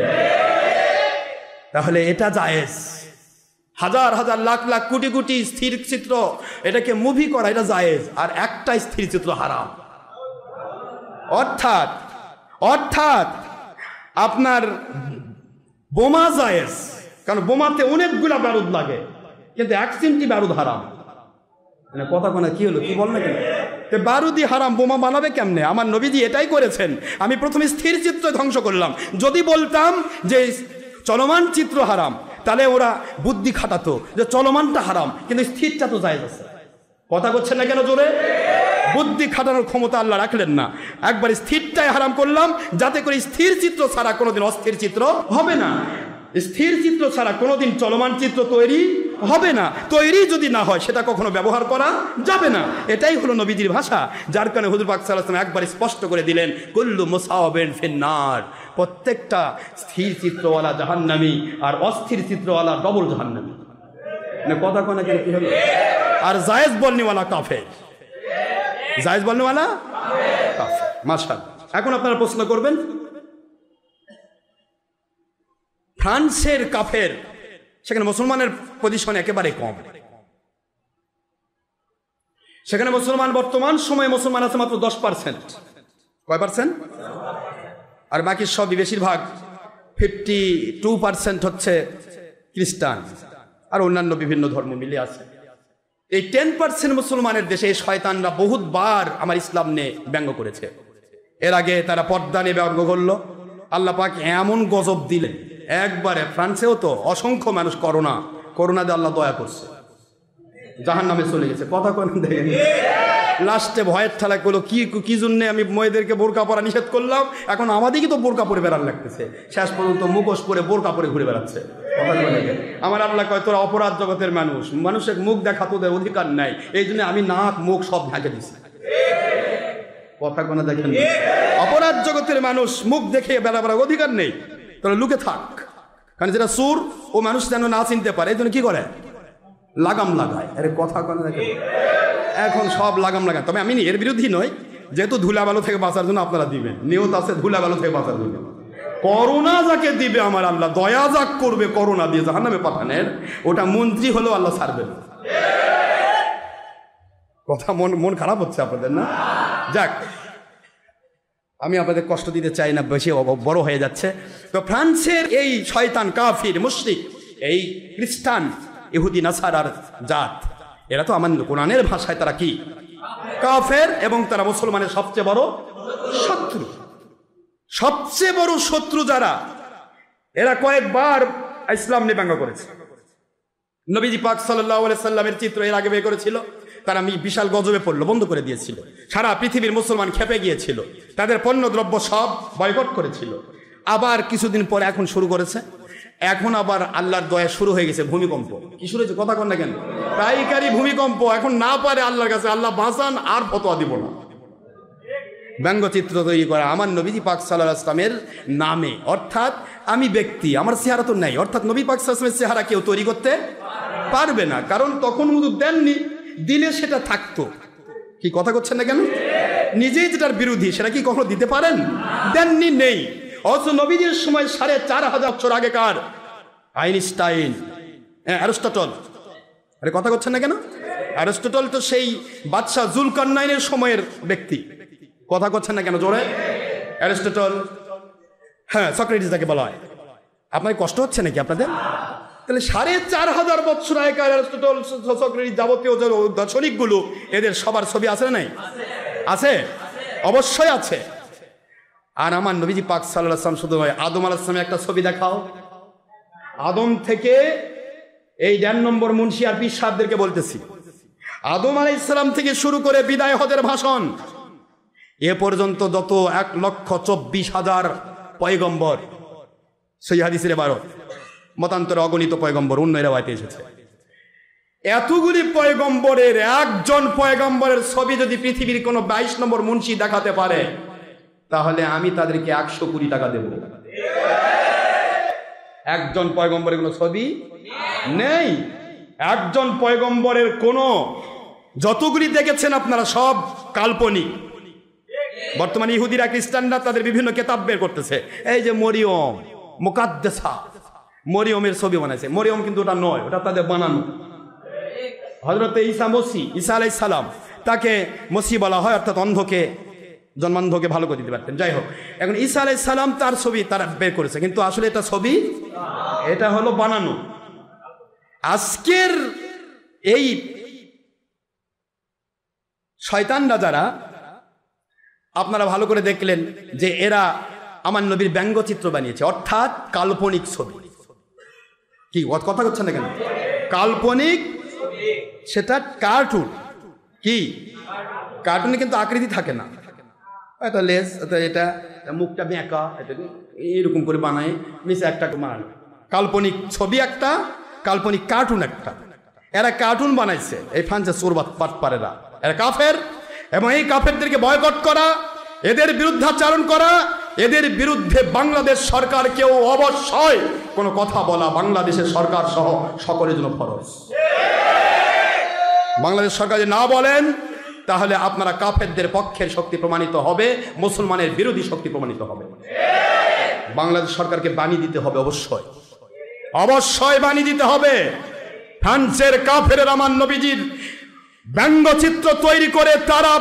তাহলে এটা জায়েজ। হাজার হাজার লাখ লাখ কোটি কোটি স্থির চিত্র এটাকে মুভি করা, এটা জায়েজ। আর একটা স্থির চিত্র হারাম। অর্থাৎ অর্থাৎ আপনার বোমা জায়েজ, কারণ বোমাতে অনেকগুলা বারুদ লাগে, কিন্তু 1 চিমটি বারুদ হারাম। মানে কথা কোনা কি হলো, কি বল না কেন? বারুদি হারাম, বোমা বানাবে কেমনে? আমার নবীজি এটাই করেছেন। আমি প্রথমে স্থির চিত্র ধ্বংস করলাম। যদি বলতাম যে চলমান চিত্র হারাম, তাহলে ওরা বুদ্ধি খাটাতো যে চলমানটা হারাম, কিন্তু স্থিরটা তো জায়েজ আছে। কথা বলছেন না কেন জোরে? বুদ্ধি খাটানোর ক্ষমতা আল্লাহ রাখলেন না। একবার স্থিরটাই হারাম করলাম, যাতে করে স্থির চিত্র ছাড়া কোনোদিন অস্থির চিত্র হবে না। স্থির চিত্র ছাড়া কোনোদিন চলমান চিত্র তৈরি হবে না। তৈরি যদি না হয় সেটা কখনো ব্যবহার করা যাবে না। এটাই হলো নবীজির ভাষা। যার কারণে হুজুর পাক সাল্লাল্লাহু আলাইহি ওয়াসাল্লাম একবার স্পষ্ট করে দিলেন, কুল্লু মুসাওয়াবিন ফিন্নার। প্রত্যেকটা স্থির চিত্রওয়ালা জাহান্নামী, আর অস্থির চিত্রওয়ালা ডবল জাহান্নামী। মানে কথা কোনা কেন, কি হলো? আর জায়েজ বলনিওয়ালা কাফের। জায়েজ বলনিওয়ালা কাফের। মাশাআল্লাহ। এখন আপনারা প্রশ্ন করবেন, ফ্রান্সের কাফের, সেখানে মুসলমানের পজিশন একেবারে কম। সেখানে মুসলমান বর্তমান সময়ে মুসলমান আছে মাত্র 10%। কয় পার্সেন্ট? আর বাকি সবই, বেশিরভাগ 52% হচ্ছে খ্রিস্টান আর অন্যান্য বিভিন্ন ধর্ম মিলিয়ে আছে। এই 10% মুসলমানের দেশে এই শয়তানরা বহুতবার আমার ইসলাম নিয়ে ব্যঙ্গ করেছে। এর আগে তারা পর্দা নিয়ে ব্যঙ্গ করলো। আল্লাহ পাক এমন গজব দিলেন, একবারে ফ্রান্সেও তো অসংখ্য মানুষ করোনা দিয়ে আল্লাহ দয়া করছে, জাহান্নামে চলে গেছে। কথা কোন দেখেন, লাস্টে ভয়ের ঠেলা করলো, কি জন্যে আমি মেয়েদেরকে বোরকা পরা নিষেধ করলাম, এখন আমাদেরকে তো বোরকা পরে বেড়ান লাগতেছে। শেষ পর্যন্ত মুখোশ পরে বোরকা পরে ঘুরে বেড়াচ্ছে। আমার আল্লাহ কয়, তোরা অপরাধ জগতের মানুষ, মানুষের মুখ দেখা তোদের অধিকার নাই, এই জন্য আমি নাক মুখ সব ঢাকে দিছি। কথা কোন দেখেন, অপরাধ জগতের মানুষ মুখ দেখে বেড়াবার অধিকার নেই, তোরা লুকে থাক। কারণ যেটা সুর, ও মানুষ যেন না চিনতে পারে, এই জন্য কি করে? লাগাম লাগায়। আরে কথা কোন দেখেন, এখন সব লাগাম লাগায়। তবে আমি এর বিরোধী নই, যেহেতু ধুলাবালো থেকে বাঁচার জন্য আপনারা দিবেন, নিয়ত আছে ধুলাবালো থেকে বাঁচার জন্য। করোনা যাকে দিবে আমার আল্লাহ, দয়া যাক করবে করোনা দিয়ে জাহান্নামে পাঠানের, ওটা মন্ত্রী হলেও আল্লাহ ছাড়বে না। কথা মন খারাপ হচ্ছে আপনাদের না? যাক, আমি আপনাদের কষ্ট দিতে চাই না, বেশি বড় হয়ে যাচ্ছে। তো ফ্রান্সের এই শয়তান কাফির মুশরিক, এই খ্রিস্টান ইহুদি নাসারার জাত, এরা তো আমার কোরআনের ভাষায় তারা কি? কাফের। এবং তারা মুসলমানের সবচেয়ে বড় শত্রু। সবচেয়ে বড় শত্রু যারা, এরা কয়েকবার ইসলাম নিয়ে ব্যঙ্গ করেছে। নবীজি পাক সাল্লাল্লাহু আলাইহি সাল্লামের চিত্র এর আগে বের করেছিল, তারা বিশাল গজবে পড়লো, বন্ধ করে দিয়েছিল। সারা পৃথিবীর মুসলমান খেপে গিয়েছিল, তাদের পণ্য দ্রব্য সব বয়কট করেছিল। আবার কিছুদিন পরে এখন শুরু করেছে, এখন আবার আল্লাহর দয়া শুরু হয়ে গেছে ভূমিকম্প। কি শুরু হয়েছে? কথা কন না কেন? পাইকারি ভূমিকম্প। এখন না পারে আল্লাহর কাছে, আল্লাহ বাঁচান, আর ফতোয়া দিব না। ব্যঙ্গচিত্র তৈরি করা আমার নবীজি পাক সাল্লাল্লাহু আলাইহি ওয়াসাল্লামের নামে, অর্থাৎ আমি ব্যক্তি, আমার চেহারা তো নাই, অর্থাৎ নবী পাক সাল্লাল্লাহু আলাইহি ওয়াসাল্লামের চেহারা কেউ তৈরি করতে পারবে না, কারণ তখন হুজুর দেননি, দিলে সেটা থাকতো। কি কথা করছেন না কেন? নিজেই যেটার বিরোধী সেটা কি কখনো দিতে পারেন? দেননি, নেই। অথচ নবীজির সময় 4500 বছর আগেকার আইনস্টাইন, অ্যারিস্টটল, আরে কথা করছেন না কেন? অ্যারিস্টটল তো সেই বাদশাহ জুলকারনাইনের সময়ের ব্যক্তি। কথা করছেন না কেন জোরে? অ্যারিস্টটল, হ্যাঁ, সক্রেটিস যাকে বলা হয়। আপনার কষ্ট হচ্ছে নাকি আপনাদের? তাহলে 4500 বছর আগেকার অ্যারিস্টটল, সক্রেটিস, যাবতীয় দার্শনিকগুলো, এদের সবার ছবি আছে না নাই? আছে, অবশ্যই আছে। আর আমার নবীজি পাক সাল্লাল্লাহু আলাইহি ওয়াসাল্লাম শুধু নয়, আদম আলাইহিস সালামের একটা ছবি দেখাও। আদম থেকে এই 1.5 নম্বর মুন্সি আর পীর সাহেবদেরকে বলতেছি, আদম আলাইহিস সালাম থেকে শুরু করে বিদায় হজের ভাষণ, এ পর্যন্ত যত 1,24,000 পয়গম্বর, সেই হাদিসের ইবারত, মতান্তরে অগণিত পয়গম্বর অন্য রিওয়ায়াতে এসেছে। এতগুলি পয়গম্বরের একজন পয়গম্বরের ছবি যদি পৃথিবীর কোনো 22 নম্বর মুন্সি দেখাতে পারে, তাহলে আমি তাদেরকে 100 কোটি টাকা দেব। একজন পয়গম্বরের কোনো ছবি নেই, একজন পয়গম্বরের কোনো, যতগুলি দেখেছেন আপনারা সব কাল্পনিক। বর্তমানে ইহুদিরা খ্রিস্টানরা তাদের বিভিন্ন কেতাব বের করতেছে, এই যে মরিয়ম মুকাদ্দেসা, মরিয়মের ছবি বানাইছে। মরিয়ম কিন্তু ওটা নয়, ওটা তাদের বানানো। হযরত ঈসা আলাইহিস সালাম, তাকে মসি বলা হয়, অর্থাৎ অন্ধকে, জন্মান্ধকে ভালো করে দিতে পারতেন। যাই হোক, এখন ঈসা আলাইহিস সালাম তার ছবি তারা বের করেছে, কিন্তু আসলে এটা ছবি, এটা হলো বানানো। আজকের এই শয়তানরা যারা, আপনারা ভালো করে দেখলেন যে এরা আমার নবীর ব্যঙ্গচিত্র বানিয়েছে, অর্থাৎ কাল্পনিক ছবি। কি কথা করছেন না কেন? কাল্পনিক, সেটা কার্টুন। কি কার্টুনে কিন্তু আকৃতি থাকে না, এটা লেজ, এটা মুখটা বেঁকা, এইরকম করে বানায় মিশে একটা বানানো কাল্পনিক ছবি, একটা কাল্পনিক কার্টুন একটা। এরা কার্টুন বানাইছে, এই ফ্রান্সের চোরবাদ পাটপারেরা, এরা কাফের। এবং এই কাফেরদেরকে বয়কট করা, এদের বিরুদ্ধাচারণ করা, এদের বিরুদ্ধে বাংলাদেশ সরকারকেও অবশ্যই কোনো কথা বলা বাংলাদেশের সরকার সহ সকলের জন্য ফরজ। বাংলাদেশ সরকার যদি না বলেন, তাহলে আপনারা কাফেরদের পক্ষের শক্তি প্রমাণিত হবে, মুসলমানের বিরোধী শক্তি প্রমাণিত হবে। বাংলাদেশ সরকারকে বাণী দিতে হবে, অবশ্যই অবশ্যই বাণী দিতে হবে। ফ্রান্সের কাফেরের আমার নবীজির ব্যঙ্গচিত্র তৈরি করে তারা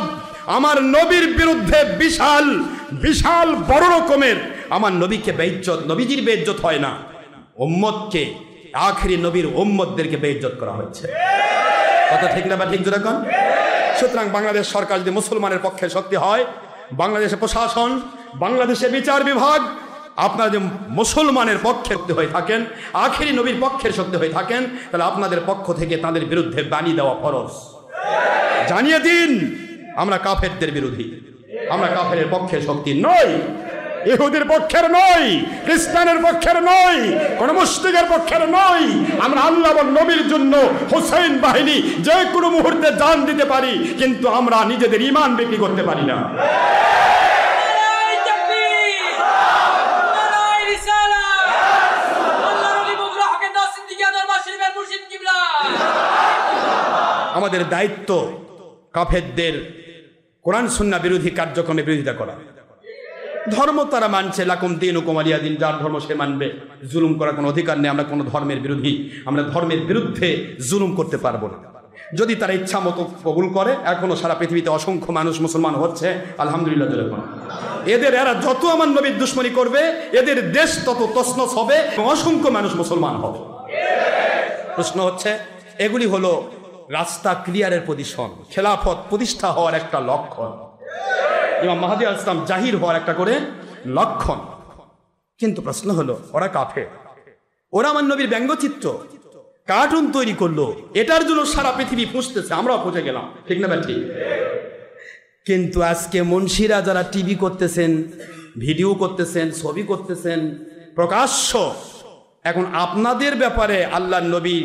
আমার নবীর বিরুদ্ধে বিশাল বিশাল বড় রকমের আমার নবীকে বেইজ্জত, নবীজির বেইজ্জত হয় না, উম্মতকে, আখেরি নবীর উম্মতদেরকে বেইজ্জত করা হয়েছে। কথা ঠিক না বা ঠিক যেরকম? সুতরাং বাংলাদেশ সরকার যদি মুসলমানের পক্ষে শক্তি হয়, বাংলাদেশের প্রশাসন, বাংলাদেশের বিচার বিভাগ, আপনারা যদি মুসলমানের পক্ষে শক্তি হয়ে থাকেন, আখেরি নবীর পক্ষের শক্তি হয়ে থাকেন, তাহলে আপনাদের পক্ষ থেকে তাদের বিরুদ্ধে বাণী দেওয়া ফরজ। জানিয়ে দিন আমরা কাফেরদের বিরোধী, আমরা কাফেরের পক্ষে শক্তি নই, ইহুদির পক্ষের নই, খ্রিস্টানের পক্ষের নই, কোন মুশরিকের পক্ষের নই। আমরা আল্লাহ এবং নবীর জন্য হুসাইন বাহিনী যে কোনো মুহূর্তে জান দিতে পারি, কিন্তু আমরা নিজেদের ঈমান বিক্রি করতে পারি না। আমাদের দায়িত্ব কাফেরদের কোরআন সুন্নাহ বিরোধী কার্যক্রমে বিরোধিতা করা। ধর্ম তারা মানছে, লাকুম দীনুকুম ওয়ালিয়া দিন, যার ধর্ম সে মানবে, জুলুম করার কোনো অধিকার নেই। আমরা কোনো ধর্মের বিরোধী, আমরা ধর্মের বিরুদ্ধে জুলুম করতে পারবো না। যদি তারা ইচ্ছা মতো কবুল করে, এখনো সারা পৃথিবীতে অসংখ্য মানুষ মুসলমান হচ্ছে, আলহামদুলিল্লাহ। এরা যত আমার নবীর দুশ্মনী করবে, এদের দেশ তত তছনছ হবে, অসংখ্য মানুষ মুসলমান হবে। প্রশ্ন হচ্ছে, এগুলি হলো রাস্তা ক্লিয়ারের পজিশন, খেলাফত প্রতিষ্ঠা হওয়ার একটা লক্ষণ, ইমাম মাহদী আলাইহিস সালাম জাহির হওয়ার একটা করে লক্ষণ। কিন্তু প্রশ্ন হলো, ওরা কাফের, ওরা আমার নবীর ব্যঙ্গচিত্র কার্টুন তৈরি করলো, এটার জন্য সারা পৃথিবী পুষতেছে, আমরাও পুষে গেলাম, ঠিক না ঠিক? কিন্তু আজকে মুন্সিরা যারা টিভি করতেছেন, ভিডিও করতেছেন, ছবি করতেছেন প্রকাশ্য, এখন আপনাদের ব্যাপারে আল্লাহর নবী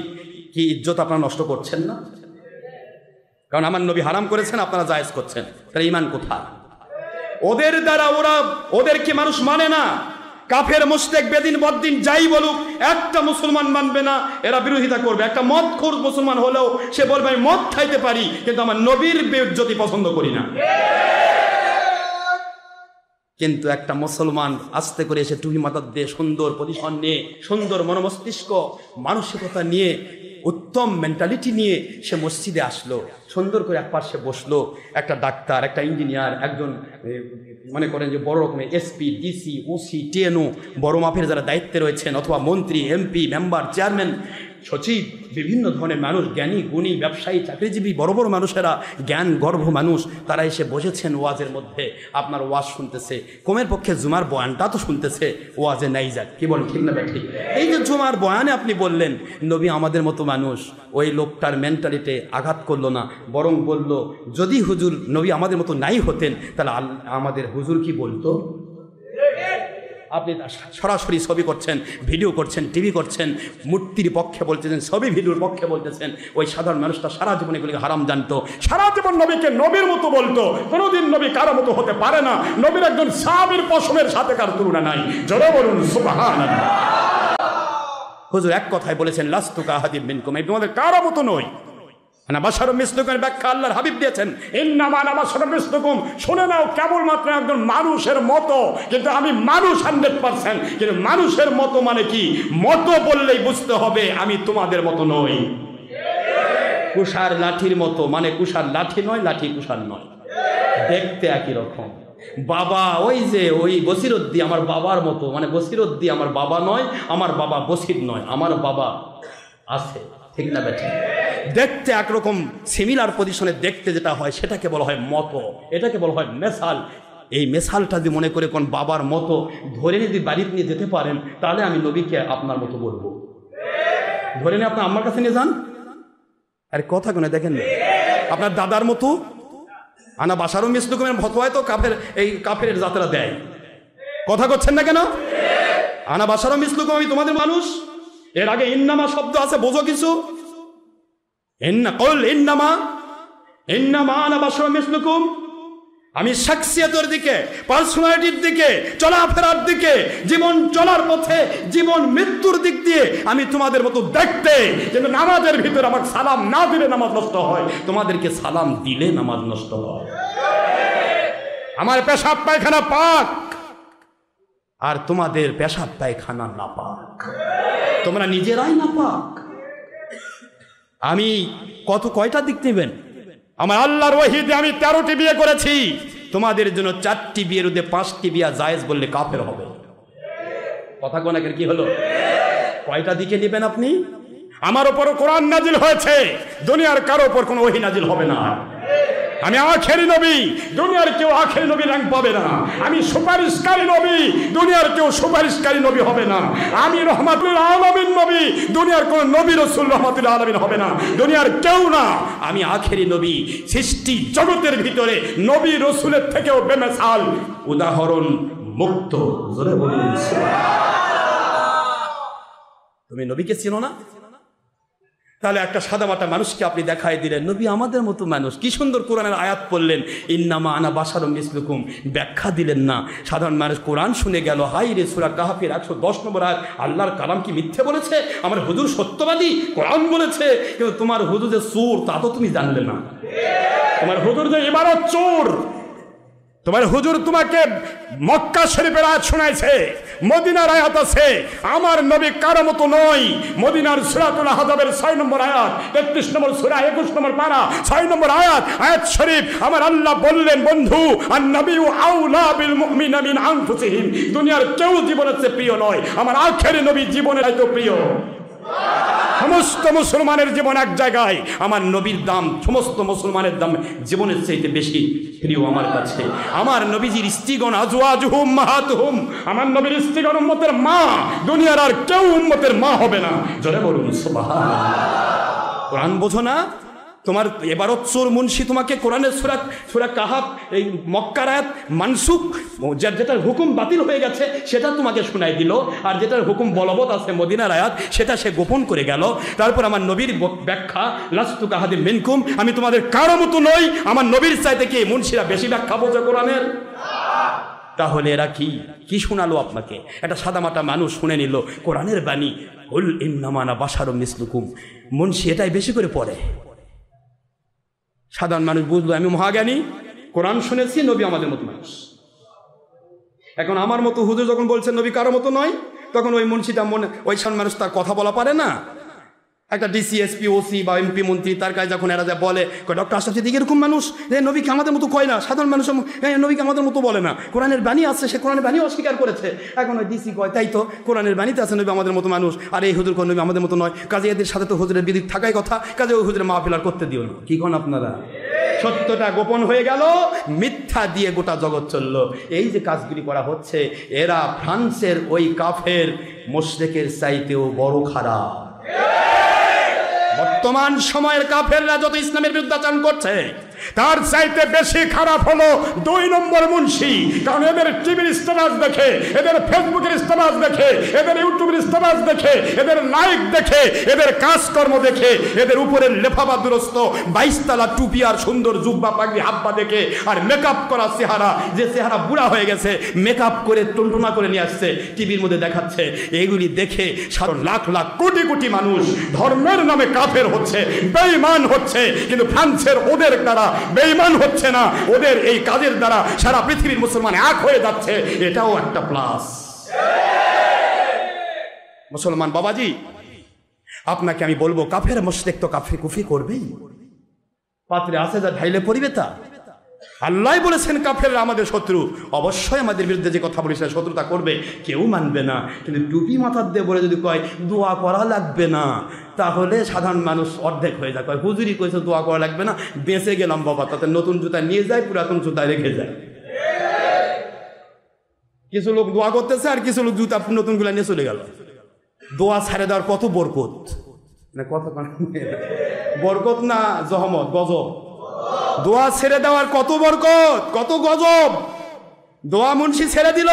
কি ইজ্জত আপনারা নষ্ট করছেন না? কারণ আমার নবী হারাম করেছেন, আপনারা জায়েজ করছেন, তার ঈমান কোথায়? ওদের দ্বারা ওদেরকে মানুষ মানে না। কাফের মুশরিক বেদিন বদ্দিন যাই বলুক, একটা মুসলমান মানবে না, এরা বিরোধিতা করবে। একটা মদখোর মুসলমান হলেও সে বলবে আমি মদ খাইতে পারি, কিন্তু আমার নবীর বেইজ্জতি পছন্দ করি না। কিন্তু একটা মুসলমান আস্তে করে এসে টুপি মাথা দিয়ে, সুন্দর পজিশন নিয়ে, সুন্দর মনোমস্তিষ্ক মানসিকতা নিয়ে, উত্তম মেন্টালিটি নিয়ে সে মসজিদে আসলো, সুন্দর করে এক পাশে বসলো। একটা ডাক্তার, একটা ইঞ্জিনিয়ার, একজন মনে করেন যে বড় রকমের এসপি, ডিসি, ওসি, টিএনও, বড় মাপের যারা দায়িত্বে রয়েছেন, অথবা মন্ত্রী, এমপি, মেম্বার, চেয়ারম্যান, সচিব, বিভিন্ন ধরনের মানুষ, জ্ঞানী গুণী ব্যবসায়ী চাকরিজীবী বড় বড় মানুষেরা, জ্ঞান গর্ভ মানুষ, তারা এসে বসেছেন ওয়াজের মধ্যে, আপনার ওয়াজ শুনতেছে। কমের পক্ষে জুমার বয়ানটা তো শুনতেছে, ওয়াজে নাই যাক, কি বলেন ঠিক না ঠিক? এই যে জুমার বয়ানে আপনি বললেন নবী আমাদের মতো মানুষ, ওই লোকটার মেন্টালিটি আঘাত করলো না, বরং বলল যদি হুজুর নবী আমাদের মতো নাই হতেন তাহলে আমাদের হুজুর কি বলতো? আপনি সরাসরি ছবি করছেন, ভিডিও করছেন, টিভি করছেন, মূর্তির পক্ষে বলতেছেন, ছবি ভিডিওর পক্ষে বলতেছেন। ওই সাধারণ মানুষটা সারা জীবন এগুলিকে হারাম জানতো, সারা জীবন নবীকে নবীর মতো বলতো। কোনোদিন নবী কারো মতো হতে পারে না। নবীর একজন সাহাবীর পশমের সাথে কার তুলনা নাই। জোরে বলুন সুবহানাল্লাহ। হুজুর এক কথায় বলেছেন লাস্তু কাহাদিম মিনকুম, আমি তোমাদের কারো মতো নই। না বাশারু মিসলুকুমের ব্যাখ্যা আল্লাহর হাবিব দিয়েছেন, ইন্নামা আনা বাশারু মিসলুকুম। শুনে নাও, কেবলমাত্র একজন মানুষের মতো, কিন্তু আমি মানুষ 100%। কিন্তু মানুষের মতো মানে কি? মতো বললেই বুঝতে হবে আমি তোমাদের মতো নই। কুষার লাঠির মতো মানে কুষার লাঠি নয়, লাঠি কুষার নয়, দেখতে একই রকম। বাবা ওই যে ওই বসিরউদ্দি আমার বাবার মতো, মানে বসিরউদ্দি আমার বাবা নয়, আমার বাবা বসির নয়, আমার বাবা আছে, ঠিক না বেঠিক? দেখতে একরকম সিমিলার পজিশনে দেখতে যেটা হয় সেটাকে বলা হয় মতো, এটাকে বলা হয় মেসাল। এই মেসালটা যদি মনে করে কোন বাবার মতো ধরে নিয়ে যদি বাড়িতে নিয়ে যেতে পারেন, তাহলে আমি নবীকে আপনার মতো বলবো। ধরে নিয়ে আপনার আমার কাছে নিয়ে যান, আরে কথা কোনে দেখেন না, আপনার দাদার মতো। আনা বাশারু মিসলুকুমের ফতোয়ায় তো কাফের যাত্রা দেয়, কথা করছেন না কেন? আনা বাশারু মিসলুকুম, আমি তোমাদের মানুষ। এর আগে ইন্নামা শব্দ আছে, বোঝো কিছু? আমি শাখসিয়তের দিকে, পার্সোনালিটির দিকে, চলাফেরার দিকে, জীবন চলার পথে, জীবন মৃত্যুর দিক দিয়ে আমি তোমাদের মতো দেখতে। কিন্তু নামাজের ভিতরে আমার সালাম না দিলে নামাজ নষ্ট হয়, তোমাদেরকে সালাম দিলে নামাজ নষ্ট হয়। আমার পেশাব পায়খানা পাক, আর তোমাদের পেশাব পায়খানা না পাক, তোমরা নিজেরাই না পাক। আমি কয়টা দিক নেবেন? আমার আল্লাহর ওয়াহিদে আমি 13টি বিয়ে করেছি, তোমাদের জন্য 4টি বিয়ের মধ্যে 5টি বিয়া জায়েজ বললে কাফের হবে। কথা কোনাকের কি হলো? কয়টা দিকে নেবেন আপনি? আমার উপর কোরআন নাজিল হয়েছে, দুনিয়ার কারো উপর কোনো ওহী নাজিল হবে না। আমি আখেরি নবী, দুনিয়ার কেউ আখেরি নবী র‍্যাঙ্ক পাবে না। আমি সুপারিশকারী নবী, দুনিয়ার কেউ সুপারিশকারী নবী হবে না। আমি রহমাতুল আলামিন নবী, দুনিয়ার কোন নবী রাসূল রহমাতুল আলামিন হবে না, দুনিয়ার কেউ না। আমি আখেরি নবী, সৃষ্টি জগতের ভিতরে নবী রাসূলের থেকেও বেমিসাল, উদাহরণ মুক্ত। জোরে বলুন সুবহানাল্লাহ। তুমি নবীকে চিনো না? তাহলে একটা সাদামাটা মানুষকে আপনি দেখাই দিলেন নবী আমাদের মতো মানুষ। কি সুন্দর কোরআনের আয়াত পড়লেন, ইন্নামা আনা বাশারুম মিসলুকুম, ব্যাখ্যা দিলেন না। সাধারণ মানুষ কোরআন শুনে গেল, হাই রে সূরা কাহফের 110 নম্বর আয়াত, আল্লাহর কালাম কি মিথ্যে বলেছে? আমার হুজুর সত্যবাদী, কোরআন বলেছে। কিন্তু তোমার হুজুর যে চোর তা তো তুমি জানলে না। তোমার হুজুর যে ইবারত চোর, তোমার হুজুর তোমাকে মক্কা শরীফের আয়াত শোনাইছে, মদিনার আয়াত আছে। আমার নবী কারো মতো নয়। মদিনার সূরাতুল আহজাবের 6 নম্বর আয়াত, 33 নম্বর সূরা 21 নম্বর পারা 6 নম্বর আয়াত শরীফ, আমার আল্লাহ বললেন, বন্ধু আন-নবিয়্যু আউলা বিল মুমিনিনা মিন আনফুসিহিম, দুনিয়ার কেউ জীবনের চেয়ে প্রিয় নয়, আমার আখেরি নবী জীবনের চাইতে প্রিয়। সমস্ত মুসলমানের জীবন এক জায়গায়, আমার নবীর দাম সমস্ত মুসলমানের দাম জীবনের চাইতে বেশি প্রিয় আমার কাছে। আমার নবীজির স্ত্রীগণ আজওয়াজুহুম উম্মাহাতুহুম, আমার নবীর স্ত্রীগণ উম্মতের মা, দুনিয়ার আর কেউ উম্মতের মা হবে না। জোরে বলুন সুবহানাল্লাহ। কোরআন বোঝো না? তোমার এবারত চোর মুন্সি তোমাকে কোরআনের সূরা কাহাফ এই মক্কার আয়াত মানসুখ, যেটার হুকুম বাতিল হয়ে গেছে সেটা তোমাকে শোনাই দিল, আর যেটার হুকুম বলবৎ আছে মদিনার আয়াত সেটা সে গোপন করে গেল। তারপর আমার নবীর ব্যাখ্যা, লাস্তু কাহাদিম মিনকুম, আমি তোমাদের কারো মতো নই। আমার নবীর চাইতে কি মুন্সিরা বেশি ব্যাখ্যা বোঝে কোরআনের? তাহলে এরা কি শোনালো আপনাকে? একটা সাদামাটা মানুষ শুনে নিল কোরআনের বাণী, কুল ইন্নামা আনা বাশারুম মিসলুকুম। মুন্সি এটাই বেশি করে পড়ে। সাধারণ মানুষ বুঝলো আমি মহাজ্ঞানী, কোরআন শুনেছি, নবী আমাদের মতো মানুষ। এখন আমার মতো হুজুর যখন বলছেন নবী কারো মতো নয়, তখন ওই মুন্সিটা ওই সব মানুষ তার কথা বলা পারে না। একটা ডিসি এসপি ওসি বা এমপি মন্ত্রী তার কাছে যখন এরা যা বলে ডক্টর আশরাফ সিদ্দিকী এরকম মানুষ নবীকে আমাদের মতো কয় না, সাধারণ মানুষ নবীকে আমাদের মতো বলে না, কোরআনের বাণী আছে, সে কোরআনের বাণী অস্বীকার করেছে। এখন ওই ডিসি কয় তাই তো কোরআনের বাণীতে আছে নবী আমাদের মতো মানুষ, আর এই হুজুর কোন নবী আমাদের মতো নয়, কাজে এদের সাথে তো হুজুরের বিদিত থাকাই কথা, কাজে ওই হুজুরের মাহফিল আর করতে দিও না। কি কোন আপনারা? সত্যটা গোপন হয়ে গেল, মিথ্যা দিয়ে গোটা জগৎ চললো। এই যে কাজগুলি করা হচ্ছে, এরা ফ্রান্সের ওই কাফের মুশরিকের চাইতেও বড় খারাপ। বর্তমান সময়ের কাফেররা যত ইসলামের বিরুদ্ধাচরণ করছে তার চাইতে বেশি খারাপ হলো 2 নম্বর মুন্সি। কারণ এদের টিভির স্ট্যাটাস দেখে, এদের ফেসবুকের স্ট্যাটাস দেখে, এদের ইউটিউবের স্ট্যাটাস দেখে, এদের লাইক দেখে, এদের কাজকর্ম দেখে, এদের উপরের লেফাফা দুরস্ত 22 তলা টুপি আর সুন্দর জুব্বা পাগড়ি হাব্বা দেখে, আর মেকআপ করা চেহারা, যে চেহারা বুড়া হয়ে গেছে, মেকআপ করে টুনটুনা করে নিয়ে আসছে, টিভির মধ্যে দেখাচ্ছে। এইগুলি দেখে সারা লাখ লাখ কোটি কোটি মানুষ ধর্মের নামে কাফের হচ্ছে, বেঈমান হচ্ছে। কিন্তু ফ্রান্সের ওদের দ্বারা বেঈমান হচ্ছে না, ওদের এই কাজের দ্বারা সারা পৃথিবীর মুসলমান এক হয়ে যাচ্ছে। এটাও একটা প্লাস। মুসলমান বাবাজি, আপনাকে আমি বলবো, কাফের মুশরিক তো কাফরি কুফরি করবেই, পাত্রে আছে যা ঢাইলে পড়িবে তা। আল্লাহ বলেছেন কাফেররা আমাদের শত্রু, অবশ্যই আমাদের বিরুদ্ধে যে কথা বলেছে শত্রুতা করবে, কেউ মানবে না। কিন্তু টুপি মাথার দিয়ে বলে যদি কয় দোয়া করা লাগবে না, তাহলে সাধারণ মানুষ অর্ধেক হয়ে যায়। কয় হুজুরি কইছে দোয়া করা লাগবে না, বেঁচে গেলাম বাবা, তাতে নতুন জুতা নিয়ে যায়, পুরাতন জুতা রেখে যায়। কিছু লোক দোয়া করতেছে আর কিছু লোক জুতা নতুনগুলা নিয়ে চলে গেল। দোয়া ছেড়ে দেওয়ার কত বরকত, না কথা বরকত না জহমত, গজব। দোয়া ছেড়ে দেওয়ার কত বরকত, কত গজব। দোয়া মুন্সি ছেড়ে দিল,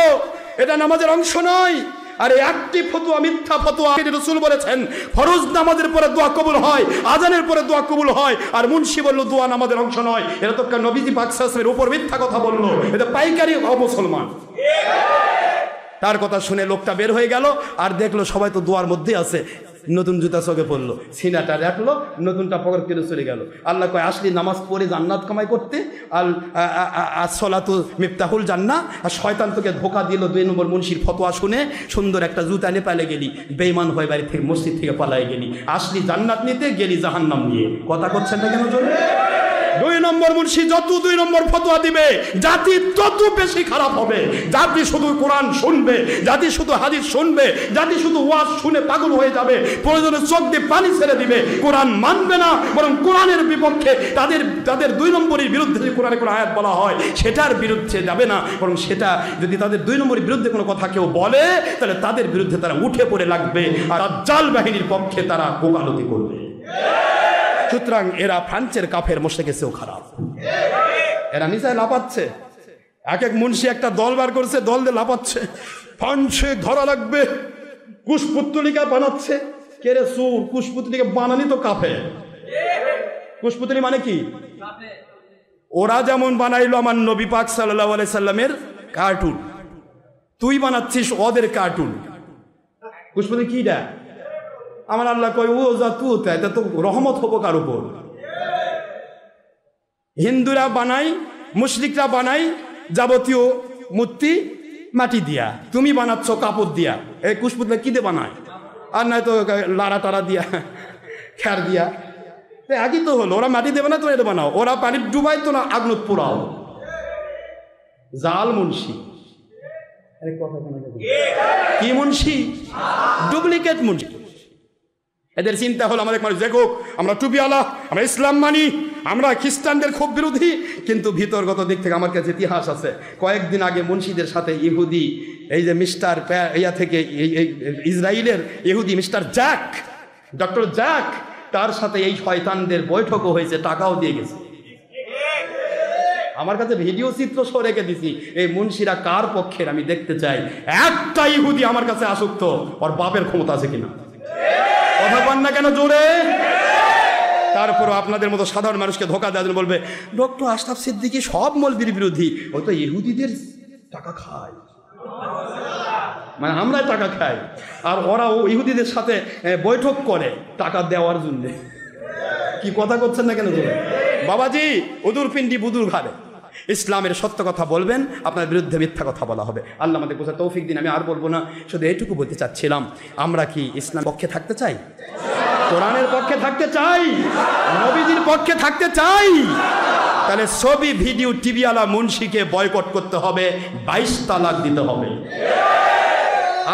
এটা নামাজের অংশ নয়। আর একটি ফতোয়া মিথ্যা ফতোয়া। রাসূল বলেছেন ফরজ নামাজের পরে দোয়া কবুল হয়, আজানের পরে দোয়া কবুল হয়, আর মুন্সি বলল দোয়া নামাজের অংশ নয়। এটা তো নবীজি পাক সাল্লাল্লাহু আলাইহি ওয়াসাল্লামের উপর মিথ্যা কথা বললো, এটা পাইকারি অমুসলমান। তার কথা শুনে লোকটা বের হয়ে গেল, আর দেখলো সবাই তো দোয়ার মধ্যে আছে। নতুন জুতা চোখে পড়লো, সিনাটা রাখলো, নতুনটা পকেট কেটে চলে গেল। আল্লাহ কয় আসলি নামাজ পড়ে জান্নাত কামাই করতে, সলাতু মিফতাহুল জান্নাহ। আর শয়তান তোকে ধোকা দিল 2 নম্বর মুন্সির ফতোয়া শুনে, সুন্দর একটা জুতা নিয়ে পালে গেলি, বেঈমান হয়ে বাড়ি থেকে মসজিদ থেকে পালাই গেলি। আসলি জান্নাত নিতে, গেলি জাহান্নাম নিয়ে। কথা করছেন না কেন জোরে? 2 নম্বর মুন্সি যত 2 নম্বর ফতোয়া দিবে, জাতি তত বেশি খারাপ হবে। জাতি শুধু কোরআন শুনবে, জাতি শুধু হাদিস শুনবে, জাতি শুধু ওয়াজ শুনে পাগল হয়ে যাবে, প্রয়োজনে চোখ দিয়ে পানি ছেড়ে দিবে, কোরআন মানবে না, বরং কোরআনের বিপক্ষে তাদের 2 নম্বরের বিরুদ্ধে যে কোরআনে কোনো আয়াত বলা হয় সেটার বিরুদ্ধে যাবে না, বরং সেটা যদি তাদের 2 নম্বরের বিরুদ্ধে কোনো কথা কেউ বলে, তাহলে তাদের বিরুদ্ধে তারা উঠে পড়ে লাগবে, আর দাজ্জাল বাহিনীর পক্ষে তারা কোকালতি করবে। সুতরাং এরা ফ্রান্সের কাফের মুশরিকের চেয়েও খারাপ। এরা নিচায় লাপাচ্ছে, এক এক মুন্সি একটা দল বার করছে, দল দিয়ে লাপাচ্ছে, ফ্রান্সে ধরা লাগবে, কুশপুত্তলিকা বানাচ্ছে। কে রে সুর, কুশপুত্তলিকা বানানি তো কাফের। কুশপুত্তলি মানে কি? ওরা যেমন বানাইলো আমার নবী পাক সাল্লাল্লাহু আলাইহি সাল্লামের কার্টুন, তুই বানাচ্ছিস ওদের কার্টুন। কুশপুত্তলি কি ডা? আমার আল্লাহ কয় ও যা তু তাই তো রহমত হবো কার উপর। হিন্দুরা বানাই, মুশরিকরা বানাই যাবতীয় মূর্তি মাটি দিয়া, তুমি বানাচ্ছ কাপড় দিয়া। এই কুশপুতলা কি দিয়ে বানায়? আর নয় তো লাড়া টাড়া দিয়া, খ্যার দিয়া। একই তো হলো, ওরা মাটি দেবে না, তো এটা বানাও। ওরা পানি ডুবাই, তো না আগুন পোড়াও। জাল মুন্সি। কি মুন্সি? ডুপ্লিকেট মুন্সি। এদের চিন্তা হলো আমাদের মানুষ দেখুক আমরা টুপিওয়ালা, আমরা ইসলাম মানি, আমরা খ্রিস্টানদের খুব বিরোধী, কিন্তু ভিতরগত দিক থেকে আমার কাছে ইতিহাস আছে। কয়েকদিন আগে মুন্সিদের সাথে ইহুদি, এই যে মিস্টার থেকে ইসরায়েলের ইহুদি মিস্টার জ্যাক, ডক্টর জ্যাক, তার সাথে এই শয়তানদের বৈঠকও হয়েছে, টাকাও দিয়ে গেছে। আমার কাছে ভিডিও চিত্র সহ রেখে দিছি। এই মুন্সিরা কার পক্ষের আমি দেখতে চাই। একটা ইহুদি আমার কাছে আসুক তো, ওর বাপের ক্ষমতা আছে কিনা। কথা পান না কেন জোরে? তারপরও আপনাদের মতো সাধারণ মানুষকে ধোকা দেওয়ার জন্য বলবে ডক্টর আশরাফ সিদ্দিকী সব মৌলবীর বিরোধী, ও তো ইহুদিদের টাকা খায়, মানে আমরা টাকা খাই, আর ওরা ও ইহুদিদের সাথে বৈঠক করে টাকা দেওয়ার জন্য। কি কথা করছেন না কেন জোরে? বাবাজি, উদুর পিন্ডি বুদুর ঘাড়ে। ইসলামের সত্য কথা বলবেন, আপনার বিরুদ্ধে মিথ্যা কথা বলা হবে। আল্লাহ আমাদের বোঝার তৌফিক দিন। আমি আর বলবো না, শুধু এইটুকু বলতে চাচ্ছিলাম, আমরা কি ইসলাম পক্ষে থাকতে চাই? কোরআনের পক্ষে থাকতে চাই, নবীজির পক্ষে থাকতে চাই, তাহলে ছবি ভিডিও টিভিওয়ালা মুন্সিকে বয়কট করতে হবে, 22 তালাক দিতে হবে।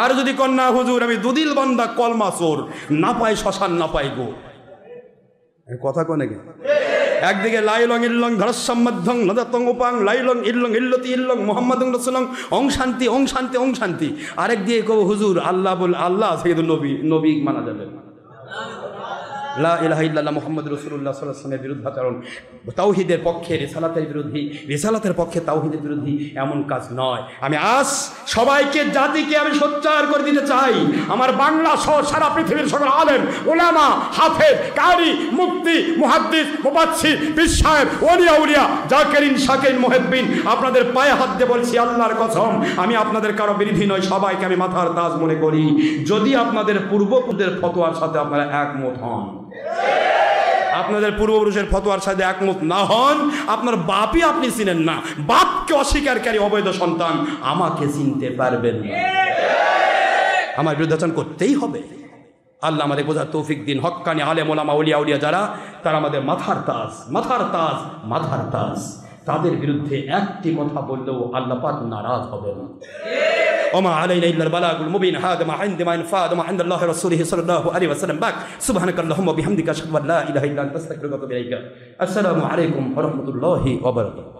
আর যদি কন্যা হুজুর আমি দুদিল বান্দা কলমা চোর, না পাই শ্মশান না পাই গো, কথা কোনে গে? একদিকে লাইলং ইল্লং ধরসাম্মাধ্যং নদাতং উপাং লাইলং ইল্লং ইল্লতি ইল্লং মুহাম্মাদুন রাসূলুল্লাহ ওং শান্তি ওং শান্তি ওং শান্তি, আরেক দিয়ে কো হুজুর আল্লাহ বল আল্লাহ আছে কিন্তু নবী মানা যাবে না, লা ইলাহা ইল্লাল্লাহ মুহাম্মাদুর রাসূলুল্লাহ সাল্লাল্লাহু আলাইহি ওয়াসাল্লামের বিরুদ্ধাচরণ, তাওহীদের পক্ষে রিসালাতের বিরোধী, রিসালাতের পক্ষে তাওহীদের বিরোধী, এমন কাজ নয়। আমি আজ সবাইকে জাতিকে আমি সোচ্চার করে দিতে চাই, আমার বাংলা সহ সারা পৃথিবীর সকল আলেম উলামা হাফেজ কারি মুফতি মুহাদ্দিস মুফাসসির পীর সাহেব ওলিয়া উলিয়া জাকিরিন শাকিরিন মুহিব্বিন আপনাদের পায়ে হাত দিয়ে বলছি আল্লাহর কসম, আমি আপনাদের কারো বিরোধী নয়, সবাইকে আমি মাথার তাজ মনে করি। যদি আপনাদের পূর্বপুরুষের ফতোয়ার সাথে আপনারা একমত হন, আপনাদের পূর্বপুরুষের ফতোয়ার সাথে একমত না হন, আপনার বাপই আপনি চিনেন না, বাপকে অস্বীকারী অবৈধ সন্তান আমাকে চিনতে পারবেন না, আমার বিরুদ্ধাচরণ করতেই হবে। আল্লাহ আমাদের বোঝার তৌফিক দিন। হক্কানি আলেম ওলামা ওলিয়া উলিয়া যারা, তারা আমাদের মাথার তাজ, মাথার তাজ, মাথার তাজ, তাদের বিরুদ্ধে একটি কথা বললেও আল্লাহ পাক নারাজ হবেন না। وما علينا إلا البلاغ المبين، هذا ما عند ما ينفع ما عند الله رسوله صلى الله عليه وسلم باك سبحانك اللهم وبحمدك أشهد أن لا إله إلا أنت أستغفرك وأتوب إليك। السلام عليكم ورحمة الله وبركاته।